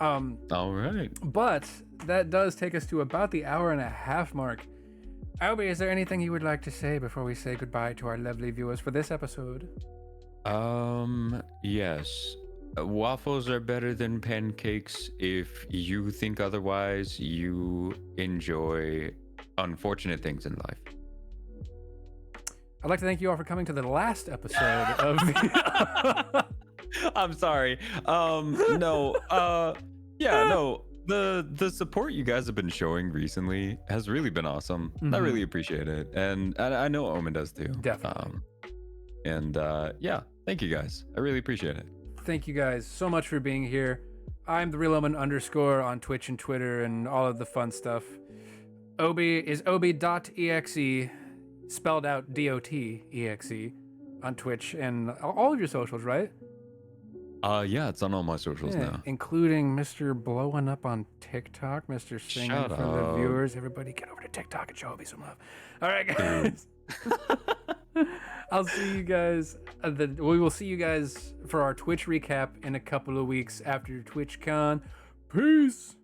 All right.
But that does take us to about the 1.5 hour mark. Obi, is there anything you would like to say before we say goodbye to our lovely viewers for this episode?
Yes. Waffles are better than pancakes. If you think otherwise, you enjoy unfortunate things in life.
I'd like to thank you all for coming to the last episode of
I'm sorry. The support you guys have been showing recently has really been awesome. I really appreciate it, and I know Omen does too.
Definitely.
Yeah, thank you guys. I really appreciate it.
Thank you guys so much for being here. I'm the real Omen _ on Twitch and Twitter and all of the fun stuff. Obi is obi.exe, spelled out DOTEXE, on Twitch and all of your socials, right?
Yeah, it's on all my socials now.
Including Mr. Blowing Up on TikTok, Mr. Singing
Shut
for the
up.
viewers. Everybody get over to TikTok and show Obi some love. All right, guys. I'll see you guys. We will see you guys for our Twitch recap in a couple of weeks after TwitchCon. Peace.